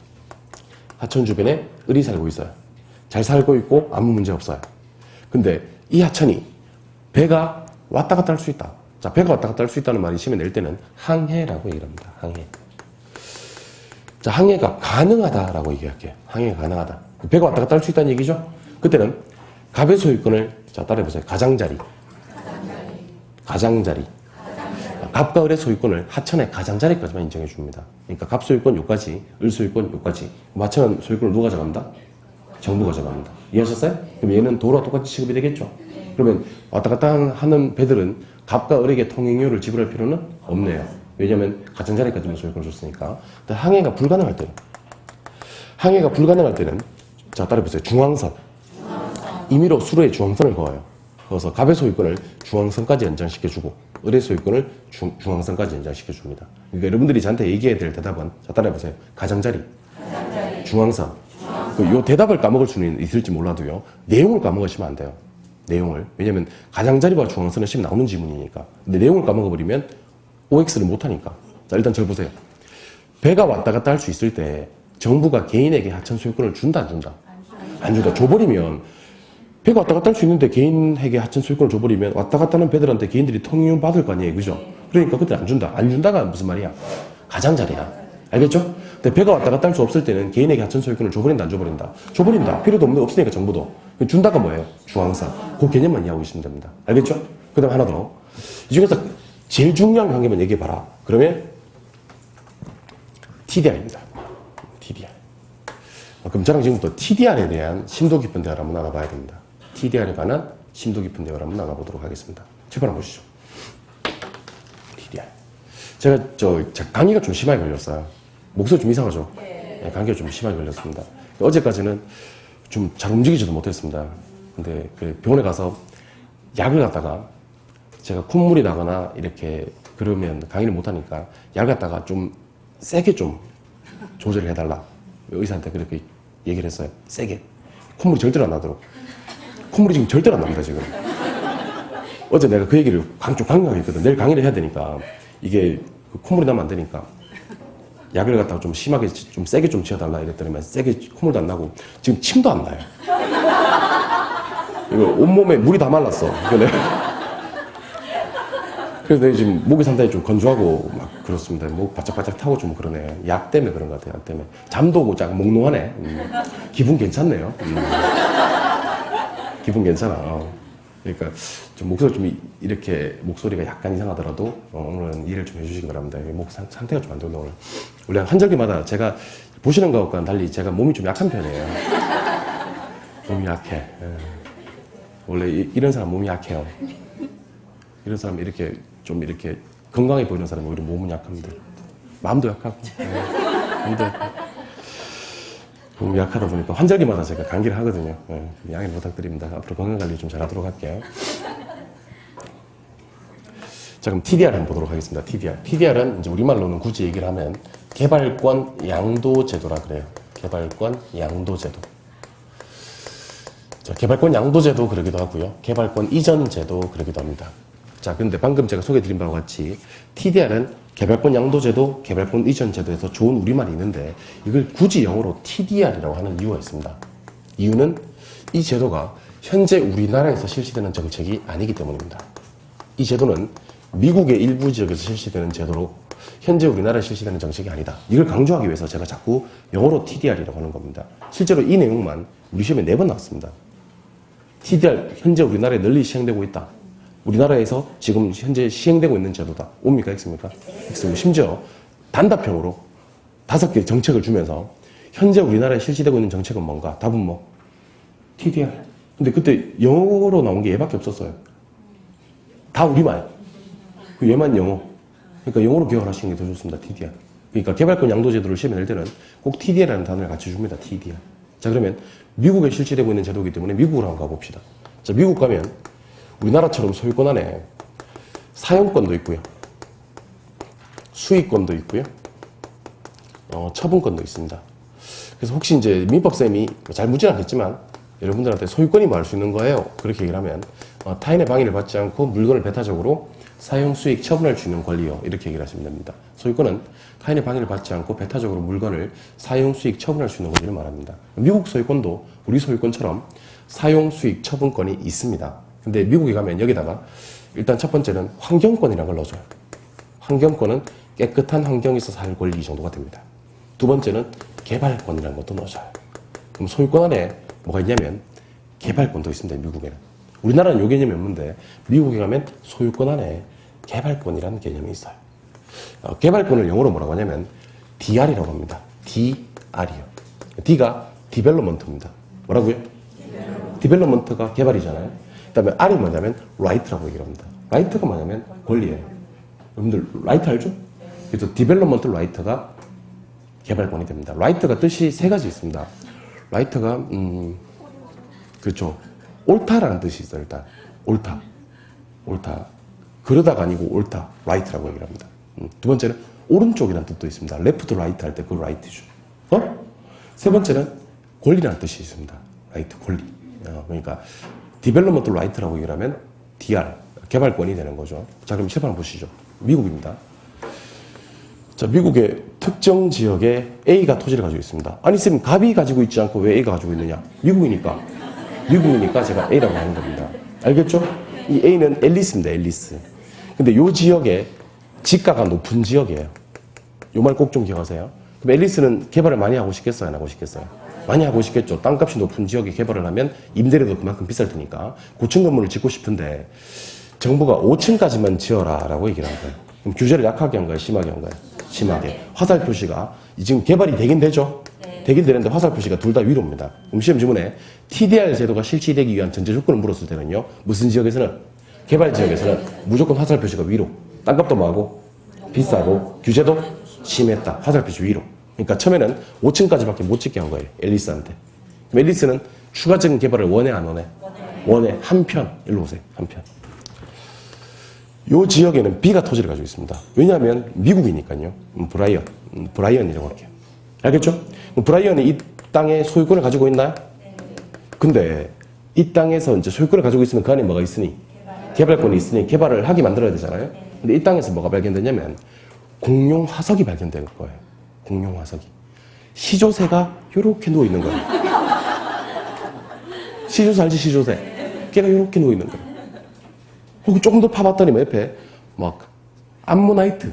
Speaker 1: 하천 주변에 을이 살고 있어요. 잘 살고 있고 아무 문제 없어요. 근데 이 하천이 배가 왔다 갔다 할 수 있다. 자, 배가 왔다 갔다 할 수 있다는 말이 시험에 낼 때는 항해라고 얘기를 합니다. 항해. 자, 항해가 가능하다라고 얘기할게요. 항해가 가능하다. 배가 왔다 갔다 할 수 있다는 얘기죠? 그때는 갑의 소유권을, 자, 따라해보세요. 가장자리. 가장자리. 갑과 을의 소유권을 하천의 가장자리까지만 인정해 줍니다. 그러니까 갑 소유권 요까지, 을 소유권 요까지. 하천 소유권을 누가 가져갑니다? 정부가 가져갑니다. 이해하셨어요? 그럼 얘는 도로와 똑같이 취급이 되겠죠? 그러면 왔다 갔다 하는 배들은 갑과 을에게 통행료를 지불할 필요는 없네요. 왜냐하면 가장자리까지만 소유권을 줬으니까. 근데 항해가 불가능할 때는, 항해가 불가능할 때는, 자, 따라해보세요. 중앙선. 임의로 수로에 중앙선을 그어요. 그래서 갑의 소유권을 중앙선까지 연장시켜주고 을의 소유권을 중앙선까지 연장시켜줍니다. 그러니까 여러분들이 저한테 얘기해야 될 대답은, 자, 따라해보세요. 가장자리, 중앙선. 이 대답을 까먹을 수는 있을지 몰라도요, 내용을 까먹으시면 안 돼요. 내용을. 왜냐면 가장자리와 중앙선은 시험 나오는 지문이니까. 근데 내용을 까먹어버리면 OX를 못하니까. 자, 일단 저 보세요. 배가 왔다 갔다 할 수 있을 때 정부가 개인에게 하천 소유권을 준다 안 준다? 안 준다. 줘버리면 배가 왔다 갔다 할 수 있는데 개인에게 하천 소유권을 줘버리면 왔다 갔다 하는 배들한테 개인들이 통행료 받을 거 아니에요. 그죠? 그러니까 그때 안 준다. 안 준다가 무슨 말이야? 가장자리야. 알겠죠? 근데 배가 왔다 갔다 할 수 없을 때는 개인에게 하천 소유권을 줘버린다 안 줘버린다? 줘버린다. 필요도 없으니까 정부도. 준다가 뭐예요? 중앙선. 그 개념만 이해하고 있으면 됩니다. 알겠죠? 그 다음 하나 더. 이 중에서 제일 중요한 관계만 얘기해봐라. 그러면 TDR입니다. TDR. 그럼 저랑 지금부터 TDR에 대한 심도 깊은 대화를 한번 나눠봐야 됩니다. TDR에 관한 심도 깊은 대화를 한번 나눠보도록 하겠습니다. 출발 한번 보시죠. TDR. 제가 감기가 좀 심하게 걸렸어요. 목소리 좀 이상하죠? 네, 감기가 좀 심하게 걸렸습니다. 어제까지는 좀 잘 움직이지도 못했습니다. 근데 병원에 가서 약을 갖다가 제가 콧물이 나거나 이렇게 그러면 강의를 못하니까 약 갖다가 좀 세게 좀 조절을 해달라. 의사한테 그렇게 얘기를 했어요. 세게. 콧물이 절대로 안 나도록. 콧물이 지금 절대로 안 납니다, 지금. 어제 내가 그 얘기를 좀 강력하게 했거든. 내일 강의를 해야 되니까 이게 콧물이 나면 안 되니까 약을 갖다가 좀 심하게, 좀 세게 좀 지어달라 이랬더니만 세게 콧물도 안 나고 지금 침도 안 나요. 이거 온몸에 물이 다 말랐어. 그래서 내가 지금 목이 상당히 좀 건조하고 막 그렇습니다. 목 바짝바짝 타고 좀 그러네. 약 때문에 그런 것 같아요. 약 때문에. 잠도 오고 짝 몽롱하네. 기분 괜찮네요. 기분 괜찮아. 그러니까 좀 목소리 좀 이렇게 목소리가 약간 이상하더라도 오늘은 이해를 좀 해주시기 바랍니다. 목 상태가 좀 안 좋은데 오늘. 원래 한절기마다 제가 보시는 것과는 달리 제가 몸이 좀 약한 편이에요. 몸이 약해. 원래 이런 사람 몸이 약해요. 이런 사람 이렇게 좀 이렇게 건강해 보이는 사람은 오히려 몸은 약합니다. 마음도 약하고. 마음도 약하고. 몸이 약하다 보니까 환절기마다 제가 감기를 하거든요. 양해 부탁드립니다. 앞으로 건강관리 좀 잘하도록 할게요. 자, 그럼 TDR 한번 보도록 하겠습니다. TDR. TDR은 이제 우리말로는 굳이 얘기를 하면 개발권 양도제도라 그래요. 개발권 양도제도. 자, 개발권 양도제도 그러기도 하고요. 개발권 이전제도 그러기도 합니다. 자, 근데 방금 제가 소개해드린 바와 같이 TDR은 개발권 양도제도, 개발권 이전제도에서 좋은 우리말이 있는데 이걸 굳이 영어로 TDR이라고 하는 이유가 있습니다. 이유는 이 제도가 현재 우리나라에서 실시되는 정책이 아니기 때문입니다. 이 제도는 미국의 일부 지역에서 실시되는 제도로 현재 우리나라에 실시되는 정책이 아니다. 이걸 강조하기 위해서 제가 자꾸 영어로 TDR이라고 하는 겁니다. 실제로 이 내용만 우리 시험에 4번 나왔습니다. TDR 현재 우리나라에 널리 시행되고 있다. 우리나라에서 지금 현재 시행되고 있는 제도다. O입니까? X입니까? X고 심지어 단답형으로 5개의 정책을 주면서 현재 우리나라에 실시되고 있는 정책은 뭔가? 답은 뭐? TDR. 근데 그때 영어로 나온 게 얘밖에 없었어요. 다 우리말. 얘만 영어. 그러니까 영어로 기억을 하시는 게 더 좋습니다. TDR. 그러니까 개발권 양도제도를 시험에 낼 때는 꼭 TDR이라는 단어를 같이 줍니다. TDR. 자, 그러면 미국에 실시되고 있는 제도이기 때문에 미국으로 한번 가봅시다. 자, 미국 가면 우리나라처럼 소유권 안에 사용권도 있고요. 수익권도 있고요. 처분권도 있습니다. 그래서 혹시 이제 민법쌤이 잘 묻진 않겠지만 여러분들한테 소유권이 뭐 할 수 있는 거예요? 그렇게 얘기를 하면 타인의 방해를 받지 않고 물건을 배타적으로 사용, 수익, 처분할 수 있는 권리요. 이렇게 얘기를 하시면 됩니다. 소유권은 타인의 방해를 받지 않고 배타적으로 물건을 사용, 수익, 처분할 수 있는 권리를 말합니다. 미국 소유권도 우리 소유권처럼 사용, 수익, 처분권이 있습니다. 근데 미국에 가면 여기다가 일단 첫 번째는 환경권이라는 걸 넣어줘요. 환경권은 깨끗한 환경에서 살 권리 정도가 됩니다. 두 번째는 개발권이라는 것도 넣어줘요. 그럼 소유권 안에 뭐가 있냐면 개발권도 있습니다. 미국에는. 우리나라는 요 개념이 없는데 미국에 가면 소유권 안에 개발권이라는 개념이 있어요. 개발권을 영어로 뭐라고 하냐면 DR이라고 합니다. DR이요. D가 디벨롭먼트입니다. 뭐라고요? 디벨롭먼트가 개발이잖아요. 그 다음에 R이 뭐냐면 right라고 얘기를 합니다. right가 뭐냐면 권리예요. 여러분들 right 알죠? 그래서 디벨롭먼트 right가 개발권이 됩니다. right가 뜻이 세 가지 있습니다. right가 그렇죠. 옳다라는 뜻이 있어요. 일단 옳다. 그러다가 아니고 옳다. right라고 얘기를 합니다. 두 번째는 오른쪽이라는 뜻도 있습니다. left, right 할 때 그 right죠. 세 번째는 권리라는 뜻이 있습니다. right, 권리. 그러니까 development right라고 얘기를 하면 DR, 개발권이 되는 거죠. 자, 그럼 실판 보시죠. 미국입니다. 자, 미국의 특정 지역에 A가 토지를 가지고 있습니다. 아니, 쌤, 갑이 가지고 있지 않고 왜 A가 가지고 있느냐? 미국이니까 제가 A라고 하는 겁니다. 알겠죠? 이 A는 앨리스입니다, 앨리스. 근데 요 지역에 지가가 높은 지역이에요. 요 말 꼭 좀 기억하세요. 그럼 앨리스는 개발을 많이 하고 싶겠어요? 안 하고 싶겠어요? 많이 하고 싶겠죠. 땅값이 높은 지역에 개발을 하면 임대료도 그만큼 비쌀 테니까 고층 건물을 짓고 싶은데 정부가 5층까지만 지어라 라고 얘기를 한 거예요. 그럼 규제를 약하게 한 거예요? 심하게 한 거예요? 심하게. 화살 표시가 지금 개발이 되긴 되죠? 네. 되긴 되는데 화살 표시가 둘 다 위로입니다. 그럼 시험 지문에 TDR 제도가 실시되기 위한 전제 조건을 물었을 때는요. 무슨 지역에서는? 개발 지역에서는 무조건 화살 표시가 위로. 땅값도 뭐하고? 비싸고 규제도 심했다. 화살 표시 위로. 그러니까 처음에는 5층까지밖에 못 짓게 한 거예요. 앨리스한테. 그럼 앨리스는 추가적인 개발을 원해 안 원해? 원해. 한편. 일로 오세요. 한편. 요 지역에는 B가 토지를 가지고 있습니다. 왜냐하면 미국이니까요. 브라이언이라고 할게요. 알겠죠? 브라이언이 이 땅에 소유권을 가지고 있나요? 근데 이 땅에서 이제 소유권을 가지고 있으면 그 안에 뭐가 있으니? 개발권이 있으니 개발을 하게 만들어야 되잖아요. 근데 이 땅에서 뭐가 발견됐냐면 공용 화석이 발견된 거예요. 공용 화석이. 시조새가 이렇게 누워 있는 거예요. 시조새 알지? 시조새. 걔가 이렇게 누워 있는 거예요. 그리고 조금 더 파봤더니 옆에 막 암모나이트,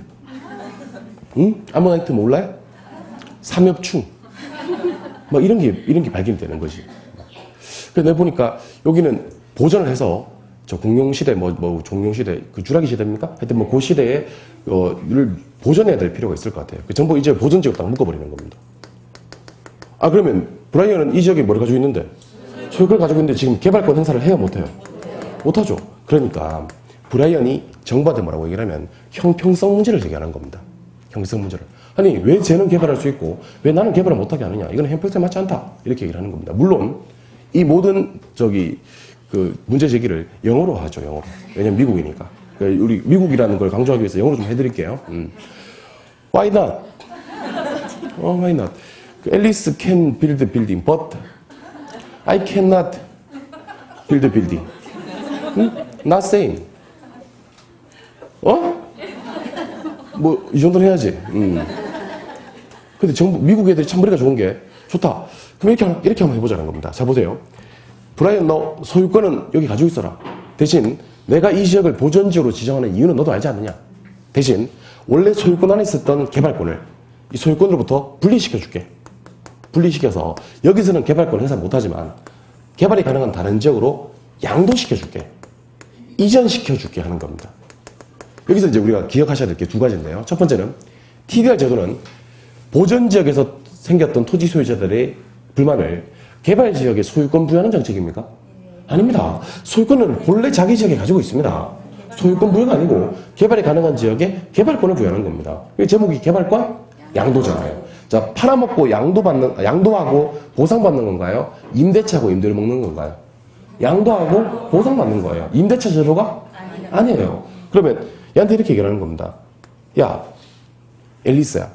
Speaker 1: 응? 암모나이트 몰라요? 삼엽충, 막 이런 게 발견되는 거지. 그래서 내가 보니까 여기는 보존을 해서 저 공룡시대 종룡시대 그 주라기 시대입니까? 하여튼 그 시대에 를 보존해야 될 필요가 있을 것 같아요. 그 전부 이제 보존지역 딱 묶어버리는 겁니다. 아, 그러면 브라이언은 이 지역에 뭘 가지고 있는데? 소유권을 가지고 있는데 지금 개발권 행사를 해요, 못해요? 못하죠. 그러니까 브라이언이 정부한테 뭐라고 얘기를 하면 형평성 문제를 제기하는 겁니다. 형평성 문제를. 아니, 왜 쟤는 개발할 수 있고 왜 나는 개발을 못하게 하느냐? 이건 형평성에 맞지 않다. 이렇게 얘기를 하는 겁니다. 물론 이 모든 그 문제 제기를 영어로 하죠. 영어로. 왜냐면 미국이니까. 우리 미국이라는 걸 강조하기 위해서 영어로 좀 해드릴게요. Why not? Why not? Alice can build a building, but I cannot build a building. Not same. 뭐 이 정도는 해야지. 근데 미국 애들이 참 머리가 좋은 게 좋다. 그럼 이렇게 한번 해보자는 겁니다. 자, 보세요. 브라이언, 너 소유권은 여기 가지고 있어라. 대신 내가 이 지역을 보존지역으로 지정하는 이유는 너도 알지 않느냐. 대신 원래 소유권 안에 있었던 개발권을 이 소유권으로부터 분리시켜줄게. 분리시켜서 여기서는 개발권 행사 못하지만 개발이 가능한 다른 지역으로 양도시켜줄게. 이전시켜줄게 하는 겁니다. 여기서 이제 우리가 기억하셔야 될 게 두 가지인데요. 첫 번째는 TDR 제도는 보존지역에서 생겼던 토지 소유자들의 불만을 개발지역에 소유권 부여하는 정책입니까? 아닙니다. 소유권은 본래 자기 지역에 가지고 있습니다. 소유권 부여가 아니고 개발이 가능한 지역에 개발권을 부여하는 겁니다. 제목이 개발권? 양도잖아요. 자, 팔아먹고 양도하고 보상받는 건가요? 임대차하고 임대를 먹는 건가요? 양도하고 보상받는 거예요. 임대차 제도가? 아니에요. 그러면 얘한테 이렇게 얘기하는 겁니다. 야, 앨리스야,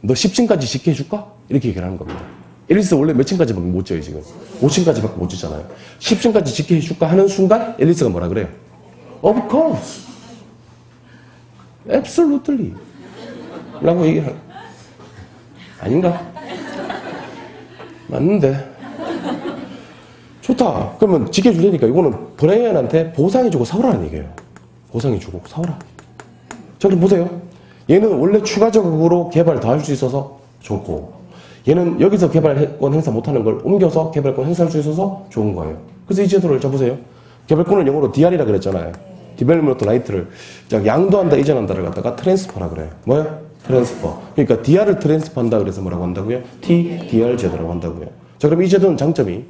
Speaker 1: 너 10층까지 짓게 해줄까? 이렇게 얘기하는 겁니다. 앨리스 원래 몇 층까지밖에 못 져요, 지금? 5층까지밖에 못 짓잖아요. 10층까지 짓게 해줄까? 하는 순간 앨리스가 뭐라 그래요? Of course. Absolutely. 라고 얘기하는 아닌가? 맞는데. 좋다. 그러면 지켜주려니까 이거는 브라이언한테 보상해주고 사오라는 얘기예요. 보상해주고 사오라. 자, 그럼 보세요. 얘는 원래 추가적으로 개발 더 할 수 있어서 좋고, 얘는 여기서 개발권 행사 못하는 걸 옮겨서 개발권 행사할 수 있어서 좋은 거예요. 그래서 이 제도를 잡으세요. 개발권을 영어로 DR이라 그랬잖아요. 디벨롭먼트 라이트를 양도한다, 이전한다를 갖다가 트랜스퍼라 그래요. 뭐야? 트랜스퍼. 그러니까 DR을 트랜스퍼한다 그래서 뭐라고 한다고요? TDR 제도라고 한다고요. 자, 그럼 이 제도는 장점이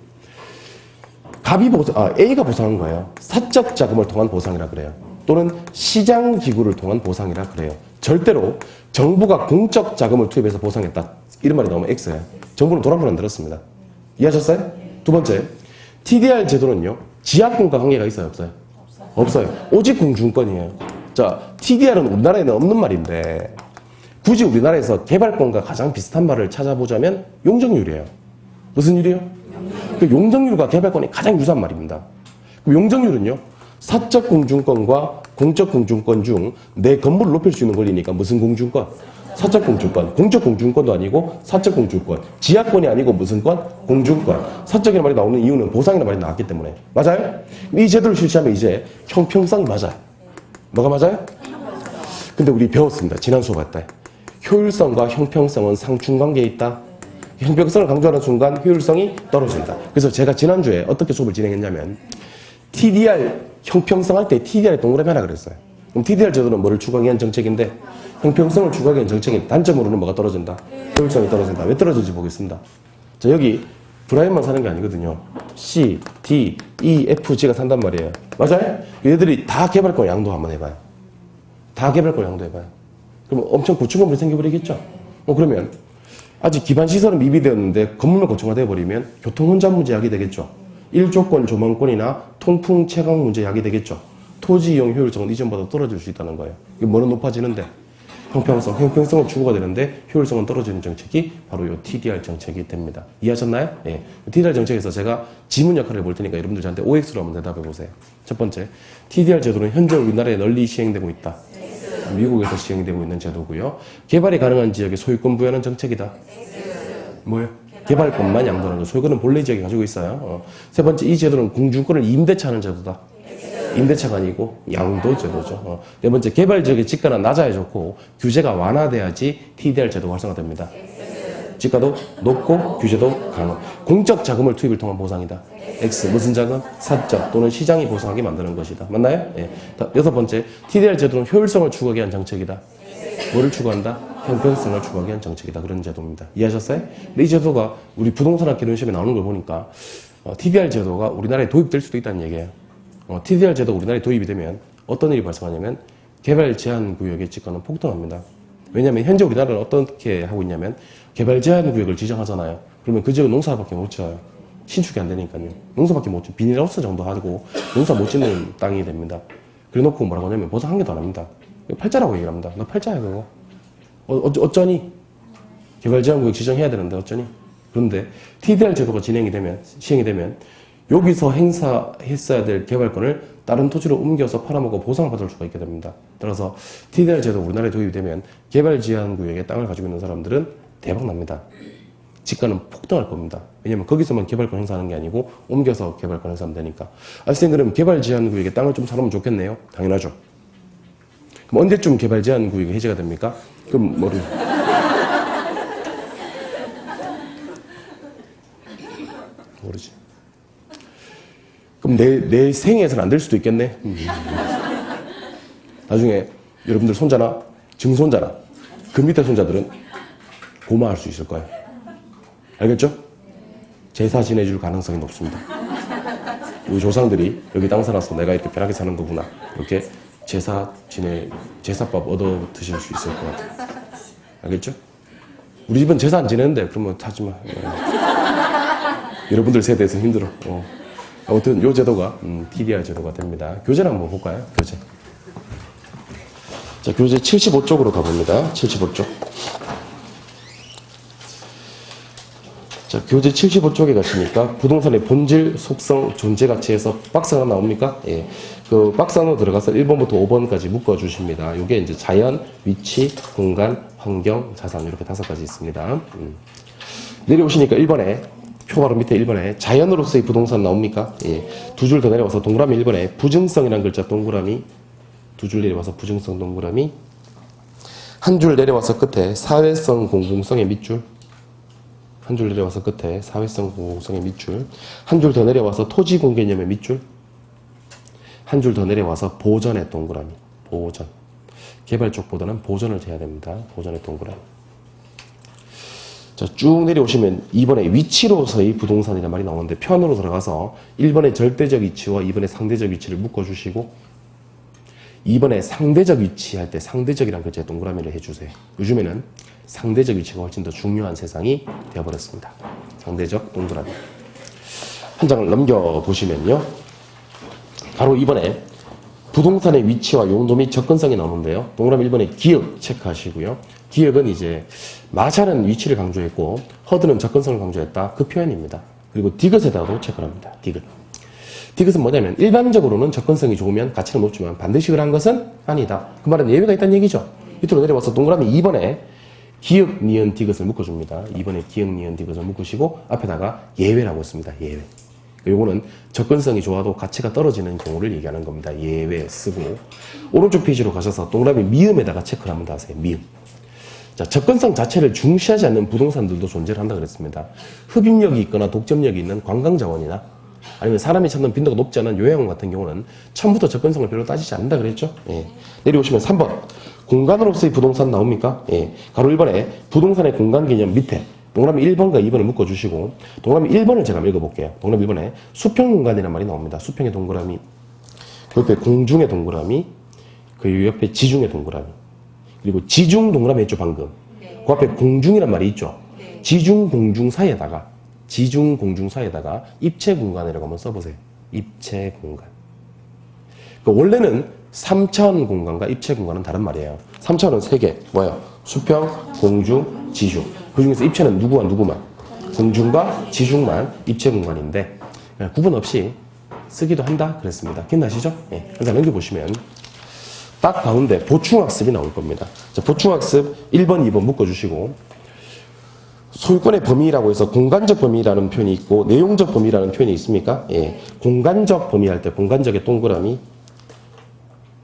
Speaker 1: A가 보상한 거예요. 사적 자금을 통한 보상이라 그래요. 또는 시장 기구를 통한 보상이라 그래요. 절대로 정부가 공적 자금을 투입해서 보상했다. 이런 말이 나오면 X예요. 정부는 돈 한 푼 안 들었습니다. 이해하셨어요? 두 번째, TDR 제도는요, 지하권과 관계가 있어요, 없어요? 없어요. 오직 공중권이에요. 자, TDR은 우리나라에는 없는 말인데 굳이 우리나라에서 개발권과 가장 비슷한 말을 찾아보자면 용적률이에요. 무슨 율이요? 그 용적률과 개발권이 가장 유사한 말입니다. 그럼 용적률은요, 사적 공중권과 공적 공중권 중 내 건물을 높일 수 있는 권리니까 무슨 공중권? 사적 공중권. 공적 공중권도 아니고 사적 공중권. 지하권이 아니고 무슨 권? 공중권. 사적이라는 말이 나오는 이유는 보상이라는 말이 나왔기 때문에. 맞아요? 이 제도를 실시하면 이제 형평성이 맞아요. 뭐가 맞아요? 근데 우리 배웠습니다. 지난 수업 때. 효율성과 형평성은 상충관계에 있다. 형평성을 강조하는 순간 효율성이 떨어진다. 그래서 제가 지난주에 어떻게 수업을 진행했냐면 TDR 형평성 할 때 TDR에 동그라미 하나 그랬어요. 그럼 TDR 제도는 뭐를 추구하기 위한 정책인데 형평성을 추구하기 위한 정책인 단점으로는 뭐가 떨어진다? 효율성이 떨어진다. 왜 떨어지는지 보겠습니다. 자, 여기 브라이언만 사는 게 아니거든요. C, D, E, F, G가 산단 말이에요. 맞아요? 얘들이 다 개발권 양도 한번 해봐요. 다 개발권 양도 해봐요. 그럼 엄청 고충건물이 생겨버리겠죠? 그러면 아직 기반 시설은 미비되었는데 건물만 고층화되어 버리면 교통 혼잡 문제 야기 되겠죠. 일조권 조망권이나 통풍 채광 문제 야기 되겠죠. 토지 이용 효율성은 이전보다 떨어질 수 있다는 거예요. 이게 뭐는 높아지는데 형평성은 추구가 되는데 효율성은 떨어지는 정책이 바로 이 TDR 정책이 됩니다. 이해하셨나요? 예. TDR 정책에서 제가 지문 역할을 볼 테니까 여러분들 저한테 OX로 한번 대답해 보세요. 첫 번째, TDR 제도는 현재 우리나라에 널리 시행되고 있다. 미국에서 시행되고 있는 제도고요. 개발이 가능한 지역에 소유권 부여하는 정책이다. 뭐예요? 개발권만 양도하는 거. 소유권은 본래 지역에 가지고 있어요. 세 번째, 이 제도는 공중권을 임대차 하는 제도다. 임대차가 아니고 양도 제도죠. 네 번째, 개발 지역의 지가는 낮아야 좋고 규제가 완화돼야지 TDR 제도가 활성화됩니다. 지가도 높고 규제도 강화. 공적 자금을 투입을 통한 보상이다. X. 무슨 자금? 사적 또는 시장이 보상하게 만드는 것이다. 맞나요? 예. 여섯 번째, TDR 제도는 효율성을 추구하기 위한 정책이다. 뭐를 추구한다? 형평성을 추구하기 위한 정책이다. 그런 제도입니다. 이해하셨어요? 근데 이 제도가 우리 부동산학 개론 시험에 나오는 걸 보니까 TDR 제도가 우리나라에 도입될 수도 있다는 얘기예요. TDR 제도가 우리나라에 도입이 되면 어떤 일이 발생하냐면 개발 제한 구역의 지가는 폭등합니다. 왜냐하면 현재 우리나라는 어떻게 하고 있냐면 개발 제한 구역을 지정하잖아요. 그러면 그 지역은 농사밖에 못 지어요. 신축이 안 되니까요. 농사밖에 못 지어. 비닐하우스 정도 하고 농사 못 짓는 땅이 됩니다. 그래 놓고 뭐라고 하냐면 보상 한 개도 안 합니다. 팔자라고 얘기를 합니다. 너 팔자야 그거. 어쩌니? 개발 제한 구역 지정해야 되는데 어쩌니? 그런데 TDR 제도가 시행이 되면 여기서 행사했어야 될 개발권을 다른 토지로 옮겨서 팔아먹고 보상을 받을 수가 있게 됩니다. 따라서 TDR 제도 우리나라에 도입이 되면 개발 제한 구역에 땅을 가지고 있는 사람들은 대박 납니다. 지가는 폭등할 겁니다. 왜냐면 거기서만 개발권 행사하는 게 아니고 옮겨서 개발권 행사하면 되니까. 선생님, 그럼 개발 제한 구역에 땅을 좀 사놓으면 좋겠네요? 당연하죠. 그럼 언제쯤 개발 제한 구역이 해제가 됩니까? 그럼 뭐를 모르지. 그럼 내 생에서는 안 될 수도 있겠네. 나중에 여러분들 손자나 증손자나 그 밑에 손자들은 고마워할 수 있을 거예요. 알겠죠? 제사 지내줄 가능성이 높습니다. 우리 조상들이 여기 땅 사놔서 내가 이렇게 편하게 사는 거구나. 이렇게 제사밥 얻어 드실 수 있을 것 같아요. 알겠죠? 우리 집은 제사 안 지내는데 그러면 하지 마. 여러분들 세대에서 힘들어. 아무튼 요 제도가 TDR 제도가 됩니다. 교재를 한번 볼까요? 교재. 자, 교재 75쪽으로 가봅니다. 75쪽. 자, 교재 75쪽에 가시니까 부동산의 본질, 속성, 존재 가치에서 박스 하나 나옵니까? 예. 그 박스 안으로 들어가서 1번부터 5번까지 묶어주십니다. 요게 이제 자연, 위치, 공간, 환경, 자산 이렇게 5가지 있습니다. 내려오시니까 1번에 표 바로 밑에 1번에 자연으로서의 부동산 나옵니까? 예. 두 줄 더 내려와서 동그라미 1번에 부증성이라는 글자 동그라미 두 줄 내려와서 부증성 동그라미 한 줄 내려와서 끝에 사회성 공공성의 밑줄 한 줄 내려와서 끝에 사회성 공공성의 밑줄 한 줄 더 내려와서 토지 공개념의 밑줄 한 줄 더 내려와서 보전의 동그라미 보전 개발 쪽보다는 보전을 해야 됩니다. 보전의 동그라미. 자, 쭉 내려오시면 2번에 위치로서의 부동산이라는 말이 나오는데 편으로 들어가서 1번의 절대적 위치와 2번의 상대적 위치를 묶어주시고 2번에 상대적 위치 할 때 상대적이라는 글자에 동그라미를 해주세요. 요즘에는 상대적 위치가 훨씬 더 중요한 세상이 되어버렸습니다. 상대적 동그라미. 한 장을 넘겨보시면요. 바로 2번에 부동산의 위치와 용도 및 접근성이 나오는데요. 동그라미 1번에 기역 체크하시고요. 기역은 이제 마샬은 위치를 강조했고 허드는 접근성을 강조했다. 그 표현입니다. 그리고 디귿에다가도 체크를 합니다. 디귿. 디귿은 뭐냐면 일반적으로는 접근성이 좋으면 가치는 높지만 반드시 그런 것은 아니다. 그 말은 예외가 있다는 얘기죠. 밑으로 내려와서 동그라미 2번에 기역, 니은, 디귿을 묶어줍니다. 2번에 기역, 니은, 디귿을 묶으시고 앞에다가 예외라고 했습니다. 예외. 요거는 접근성이 좋아도 가치가 떨어지는 경우를 얘기하는 겁니다. 예외 쓰고 오른쪽 페이지로 가셔서 동그라미 미음에다가 체크를 한번 더 하세요. 미음. 자, 접근성 자체를 중시하지 않는 부동산들도 존재를 한다 그랬습니다. 흡입력이 있거나 독점력이 있는 관광자원이나 아니면 사람이 찾는 빈도가 높지 않은 요양원 같은 경우는 처음부터 접근성을 별로 따지지 않는다 그랬죠. 예. 내려오시면 3번 공간으로서의 부동산 나옵니까? 예. 가로 1번에 부동산의 공간 개념 밑에 동그라미 1번과 2번을 묶어주시고 동그라미 1번을 제가 읽어볼게요. 동그라미 1번에 수평 공간이라는 말이 나옵니다. 수평의 동그라미 그 옆에 공중의 동그라미 그 옆에 지중의 동그라미 그리고 지중 동그라미 했죠 방금. 네. 그 앞에 공중이란 말이 있죠. 네. 지중 공중 사이에다가 지중 공중 사이에다가 입체 공간이라고 한번 써보세요. 입체 공간. 그러니까 원래는 3차원 공간과 입체 공간은 다른 말이에요. 3차원은 3개. 뭐예요? 수평, 공중, 지중. 그 중에서 입체는 누구와 누구만? 공중과 지중만 입체 공간인데 구분 없이 쓰기도 한다 그랬습니다. 기억나시죠? 네. 한장 넘겨보시면 딱 가운데 보충학습이 나올 겁니다. 자, 보충학습 1번, 2번 묶어주시고 소유권의 범위라고 해서 공간적 범위라는 표현이 있고 내용적 범위라는 표현이 있습니까? 예. 공간적 범위 할 때 공간적의 동그라미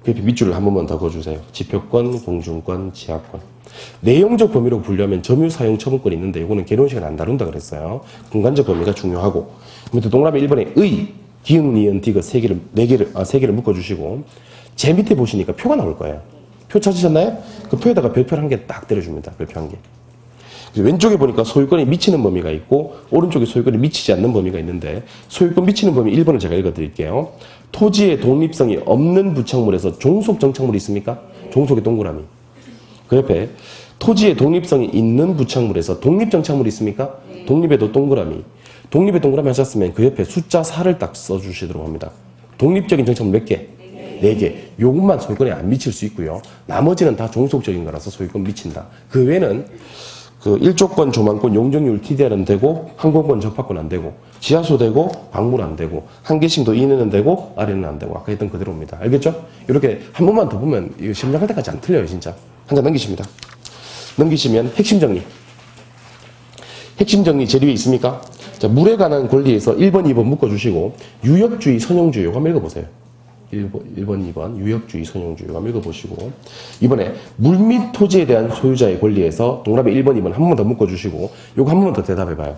Speaker 1: 그 밑줄을 한 번만 더 그어주세요. 지표권, 공중권, 지하권. 내용적 범위로 분류하면 점유 사용 처분권이 있는데 이거는 개론 시간에 안 다룬다 그랬어요. 공간적 범위가 중요하고 밑에 동그라미 1번에 의, 기역, 니은, 디귿 3개를 묶어주시고 제 밑에 보시니까 표가 나올 거예요. 표 찾으셨나요? 그 표에다가 별표 한 개 딱 때려줍니다. 별표 한 개. 왼쪽에 보니까 소유권이 미치는 범위가 있고 오른쪽에 소유권이 미치지 않는 범위가 있는데 소유권 미치는 범위 1번을 제가 읽어드릴게요. 토지의 독립성이 없는 부착물에서 종속 정착물이 있습니까? 종속의 동그라미. 그 옆에 토지의 독립성이 있는 부착물에서 독립 정착물이 있습니까? 독립에도 동그라미. 독립의 동그라미 하셨으면 그 옆에 숫자 4를 딱 써주시도록 합니다. 독립적인 정착물 몇 개? 4개. 요것만 소유권에 안 미칠 수 있고요. 나머지는 다 종속적인 거라서 소유권 미친다. 그 외에는 그 1조권, 조망권, 용적률 TDR은 되고 항공권, 접하권 안 되고 지하수 되고 방문 안 되고 한계심도 이내는 되고 아래는 안 되고 아까 했던 그대로입니다. 알겠죠? 이렇게 한 번만 더 보면 이거 심리할 때까지 안 틀려요. 진짜. 한 장 넘기십니다. 넘기시면 핵심 정리. 핵심 정리 제일 위에 있습니까? 자, 물에 관한 권리에서 1번, 2번 묶어주시고 유역주의, 선용주의 이거 한번 읽어보세요. 1번, 2번 유역주의, 선용주의 한번 읽어보시고 이번에 물 및 토지에 대한 소유자의 권리에서 동그라미 1번, 2번 한 번 더 묶어주시고 요거 한 번 더 대답해봐요.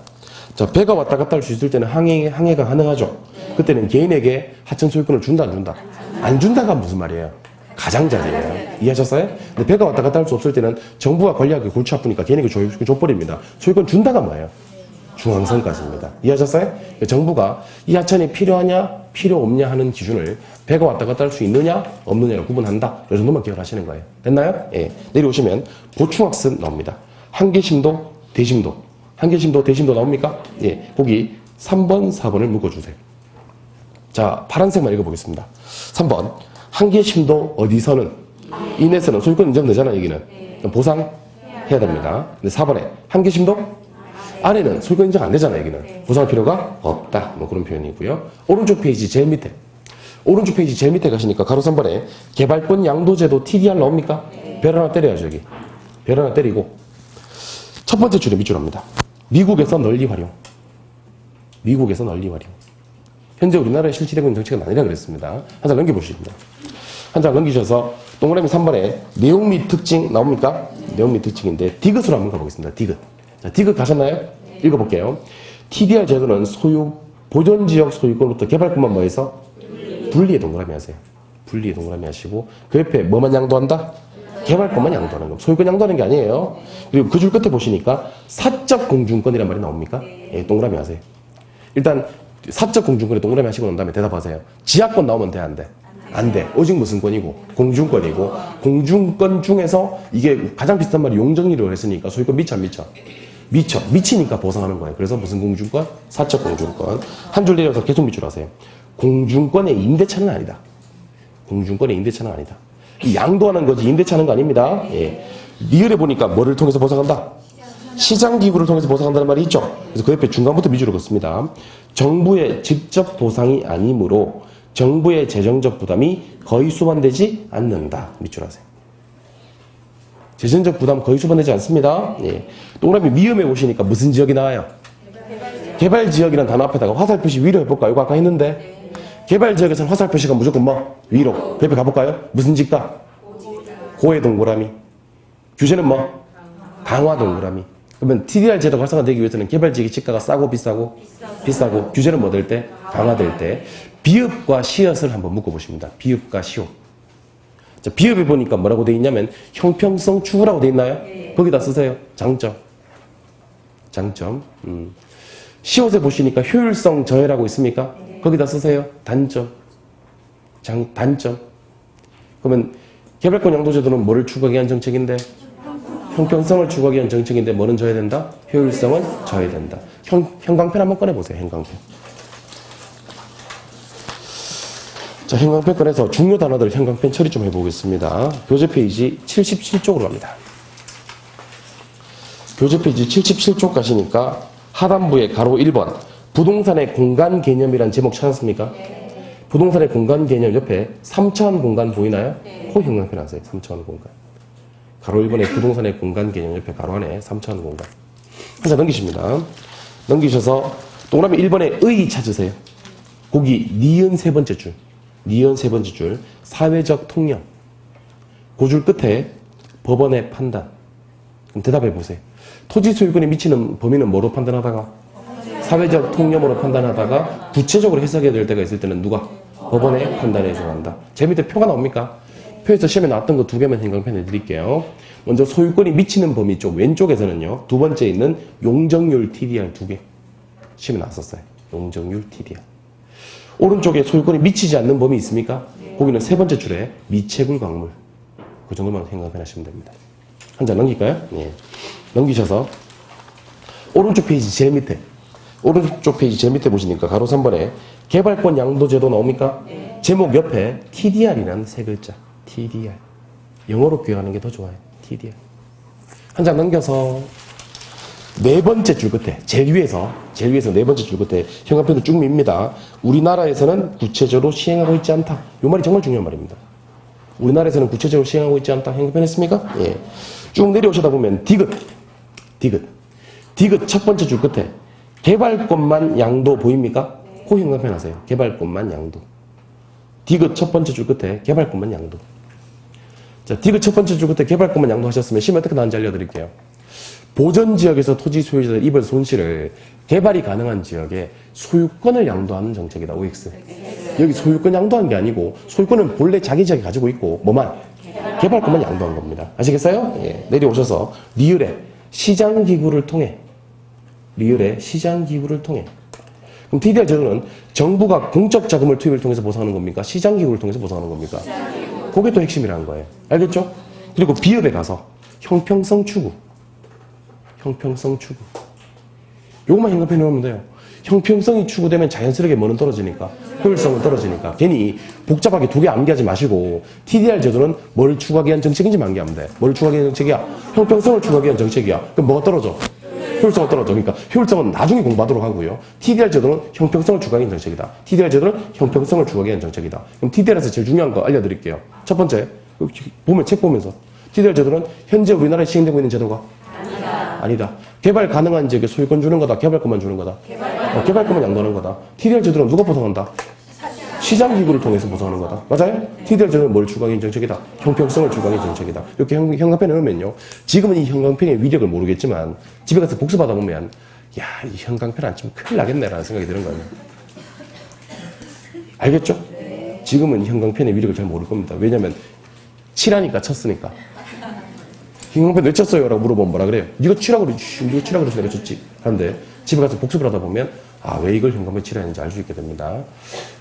Speaker 1: 자, 배가 왔다 갔다 할 수 있을 때는 항해가 가능하죠. 그때는 개인에게 하천 소유권을 준다 안 준다? 안 준다가 무슨 말이에요? 가장자리예요. 이해하셨어요? 근데 배가 왔다 갔다 할 수 없을 때는 정부가 관리하기 골치 아프니까 개인에게 줘버립니다. 소유권 준다가 뭐예요? 중앙선까지입니다. 이해하셨어요? 정부가 이 하천이 필요하냐 필요 없냐 하는 기준을 배가 왔다 갔다 할 수 있느냐 없느냐로 구분한다. 이 정도만 기억하시는 거예요. 됐나요? 예. 내려오시면 보충학습 나옵니다. 한계심도 대심도 한계심도 대심도 나옵니까? 예. 거기 3번 4번을 묶어주세요. 자, 파란색만 읽어보겠습니다. 3번 한계심도 어디서는 이내에서는 소유권 인정되잖아, 여기는. 그럼 보상해야 됩니다. 근데 4번에 한계심도 안에는 소유권 인정 안 되잖아, 여기는. 보상할 필요가 없다. 뭐 그런 표현이고요. 오른쪽 페이지 제일 밑에. 오른쪽 페이지 제일 밑에 가시니까 가로 3번에 개발권 양도제도 TDR 나옵니까? 별 하나 때려야죠, 여기. 별 하나 때리고. 첫 번째 줄에 밑줄 합니다. 미국에서 널리 활용. 미국에서 널리 활용. 현재 우리나라에 실시되고 있는 정책은 아니라 그랬습니다. 한 장 넘겨보십니다. 한 장 넘기셔서 동그라미 3번에 내용 및 특징 나옵니까? 내용 및 특징인데 디귿으로 한번 가보겠습니다. 디귿. 자, 디귿 가셨나요? 읽어볼게요. TDR 제도는 소유, 보존지역 소유권부터 개발권만 뭐해서? 분리의 동그라미 하세요. 분리의 동그라미 하시고 그 옆에 뭐만 양도한다? 개발권만 양도하는 거. 소유권 양도하는 게 아니에요. 그리고 그 줄 끝에 보시니까 사적 공중권이란 말이 나옵니까? 예, 동그라미 하세요. 일단 사적 공중권에 동그라미 하시고 난 다음에 대답하세요. 지하권 나오면 돼, 안 돼? 안 돼. 오직 무슨 권이고? 공중권이고. 공중권 중에서 이게 가장 비슷한 말이 용적률이라고 했으니까 소유권 미쳐 안 미쳐? 미쳐. 미치니까 보상하는 거예요. 그래서 무슨 공중권? 사적 공중권. 한 줄 내려서 계속 밑줄 하세요. 공중권의 임대차는 아니다. 공중권의 임대차는 아니다. 양도하는 거지 임대차는 거 아닙니다. 예. 리을에 보니까 뭐를 통해서 보상한다? 시장기구를 통해서 보상한다는 말이 있죠. 그래서 그 옆에 중간부터 밑줄을 긋습니다. 정부의 직접 보상이 아니므로 정부의 재정적 부담이 거의 수반되지 않는다. 밑줄 하세요. 재정적 부담 거의 수반되지 않습니다. 예. 동그라미 미음에 보시니까 무슨 지역이 나와요? 개발지역이라는 단어 앞에다가 화살표시 위로 해볼까요? 이거 아까 했는데 개발지역에서는 화살표시가 무조건 뭐? 위로. 그 옆에 가볼까요? 무슨 직가? 고의 동그라미. 규제는 뭐? 강화 동그라미. 그러면 TDR 제도가 활성화되기 위해서는 개발지역의 지가가 싸고 비싸고? 비싸고. 규제는 뭐 될 때? 강화될 때. 비읍과 시옷을 한번 묶어보십니다. 비읍과 시옷. 자, 비읍에 보니까 뭐라고 돼 있냐면 형평성 추구라고 돼 있나요? 거기다 쓰세요. 장점. 장점. 시옷에 보시니까 효율성 저해라고 있습니까? 거기다 쓰세요. 단점. 단점. 그러면 개발권 양도제도는 뭐를 추구하기 위한 정책인데? 형평성을 추구하기 위한 정책인데 뭐는 저해된다? 효율성은 저해된다. 형광펜 한번 꺼내보세요. 형광펜. 자, 형광펜 꺼내서 중요 단어들 형광펜 처리 좀 해보겠습니다. 교재 페이지 77쪽으로 갑니다. 교재 페이지 77쪽 가시니까 하단부에 가로 1번 부동산의 공간 개념이란 제목 찾았습니까? 네. 부동산의 공간 개념 옆에 3차원 공간 보이나요? 네. 코 형광펜 하세요. 3차원 공간. 가로 1번에 부동산의 공간 개념 옆에 가로 안에 3차원 공간. 한 장 넘기십니다. 넘기셔서 동그라미 1번에 의 찾으세요. 거기 니은 세 번째 줄. 니은 세 번째 줄. 사회적 통념. 그 줄 끝에 법원의 판단. 그럼 대답해 보세요. 토지 소유권에 미치는 범위는 뭐로 판단하다가? 사회적 통념으로 판단하다가 구체적으로 해석해야 될 때가 있을 때는 누가? 법원의 판단에 정한다. 제 밑에 표가 나옵니까? 표에서 시험에 나왔던 거 두 개만 형광펜 해드릴게요. 먼저 소유권이 미치는 범위 쪽 왼쪽에서는요. 두 번째 있는 용적률 TDR 두 개. 시험에 나왔었어요. 용적률 TDR. 오른쪽에 소유권이 미치지 않는 범위 있습니까? 거기는 세 번째 줄에 미채굴 광물. 그 정도만 형광펜 하시면 됩니다. 한 장 넘길까요? 예. 넘기셔서 오른쪽 페이지 제일 밑에 오른쪽 페이지 제일 밑에 보시니까 가로 3번에 개발권 양도제도 나옵니까? 네. 제목 옆에 TDR이라는 세 글자. TDR. 영어로 기억하는 게 더 좋아요. TDR. 한 장 넘겨서 네 번째 줄 끝에 제일 위에서 네 번째 줄 끝에 형광펜을 쭉 밉니다. 우리나라에서는 구체적으로 시행하고 있지 않다. 이 말이 정말 중요한 말입니다. 우리나라에서는 구체적으로 시행하고 있지 않다. 형광펜 했습니까? 예. 쭉 내려오시다 보면 디귿 첫 번째 줄 끝에 개발권만 양도 보입니까? 코 형광펜 하세요. 개발권만 양도. 디귿 첫 번째 줄 끝에 개발권만 양도. 자, 디귿 첫 번째 줄 끝에 개발권만 양도 하셨으면 시험에 어떻게 나왔는지 알려드릴게요. 보전지역에서 토지 소유자들 입을 손실을 개발이 가능한 지역에 소유권을 양도하는 정책이다. OX. 여기 소유권 양도한 게 아니고 소유권은 본래 자기 지역에 가지고 있고 뭐만? 개발권만 양도한 겁니다. 아시겠어요? 예. 내려오셔서 리을의 시장기구를 통해 그럼 TDR 제도는 정부가 공적 자금을 투입을 통해서 보상하는 겁니까? 시장기구를 통해서 보상하는 겁니까? 그게 또 핵심이라는 거예요. 알겠죠? 그리고 비읍에 가서 형평성 추구. 요것만 현관편에 넣으면 돼요. 형평성이 추구되면 자연스럽게 뭐는 떨어지니까, 효율성은 떨어지니까. 괜히 복잡하게 두 개 암기하지 마시고, TDR 제도는 뭘 추구하기 위한 정책인지 암기하면 돼. 뭘 추구하기 위한 정책이야? 형평성을 추구하기 위한 정책이야. 그럼 뭐가 떨어져? 효율성은 떨어져. 그러니까 효율성은 나중에 공부하도록 하고요. TDR 제도는 형평성을 추구하기 위한 정책이다. TDR 제도는 형평성을 추구하기 위한 정책이다. 그럼 TDR에서 제일 중요한 거 알려드릴게요. 첫 번째, 보면 책 보면서 TDR 제도는 현재 우리나라에 시행되고 있는 제도가 아니다. 개발 가능한 지역에 소유권 주는 거다. 개발권만 주는 거다. 개발권만 양도하는 거다. TDR 제도는 누가 보상한다? 시장 기구를 통해서 보상하는 거다. 맞아요? TDR 제도는 뭘 추구하기 위한 정책이다. 형평성을 추구하기 위한 정책이다. 이렇게 현관펜에 넣으면요. 지금은 이 현관펜의 위력을 모르겠지만 집에 가서 복습하다 보면 야, 이 현관펜 안 치면 큰일 나겠네라는 생각이 드는 거예요. 알겠죠? 지금은 이 현관펜의 위력을 잘 모를 겁니다. 왜냐면 치라니까 쳤으니까. 현관펜 왜 쳤어요? 라고 물어보면 뭐라 그래요? 네가 치라고 그랬지. 네가 치라고 그래서 내가 쳤지. 하는데 집에 가서 복습을 하다 보면 아, 왜 이걸 현관펜 치라 했는지 알 수 있게 됩니다.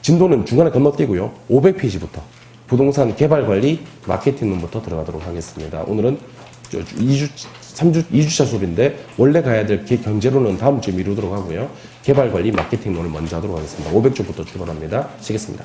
Speaker 1: 진도는 중간에 건너뛰고요. 500페이지부터 부동산 개발 관리 마케팅론부터 들어가도록 하겠습니다. 오늘은 2주차 수업인데 원래 가야 될 경제론은 다음 주에 미루도록 하고요. 개발 관리 마케팅론을 먼저 하도록 하겠습니다. 500조부터 출발합니다. 시겠습니다.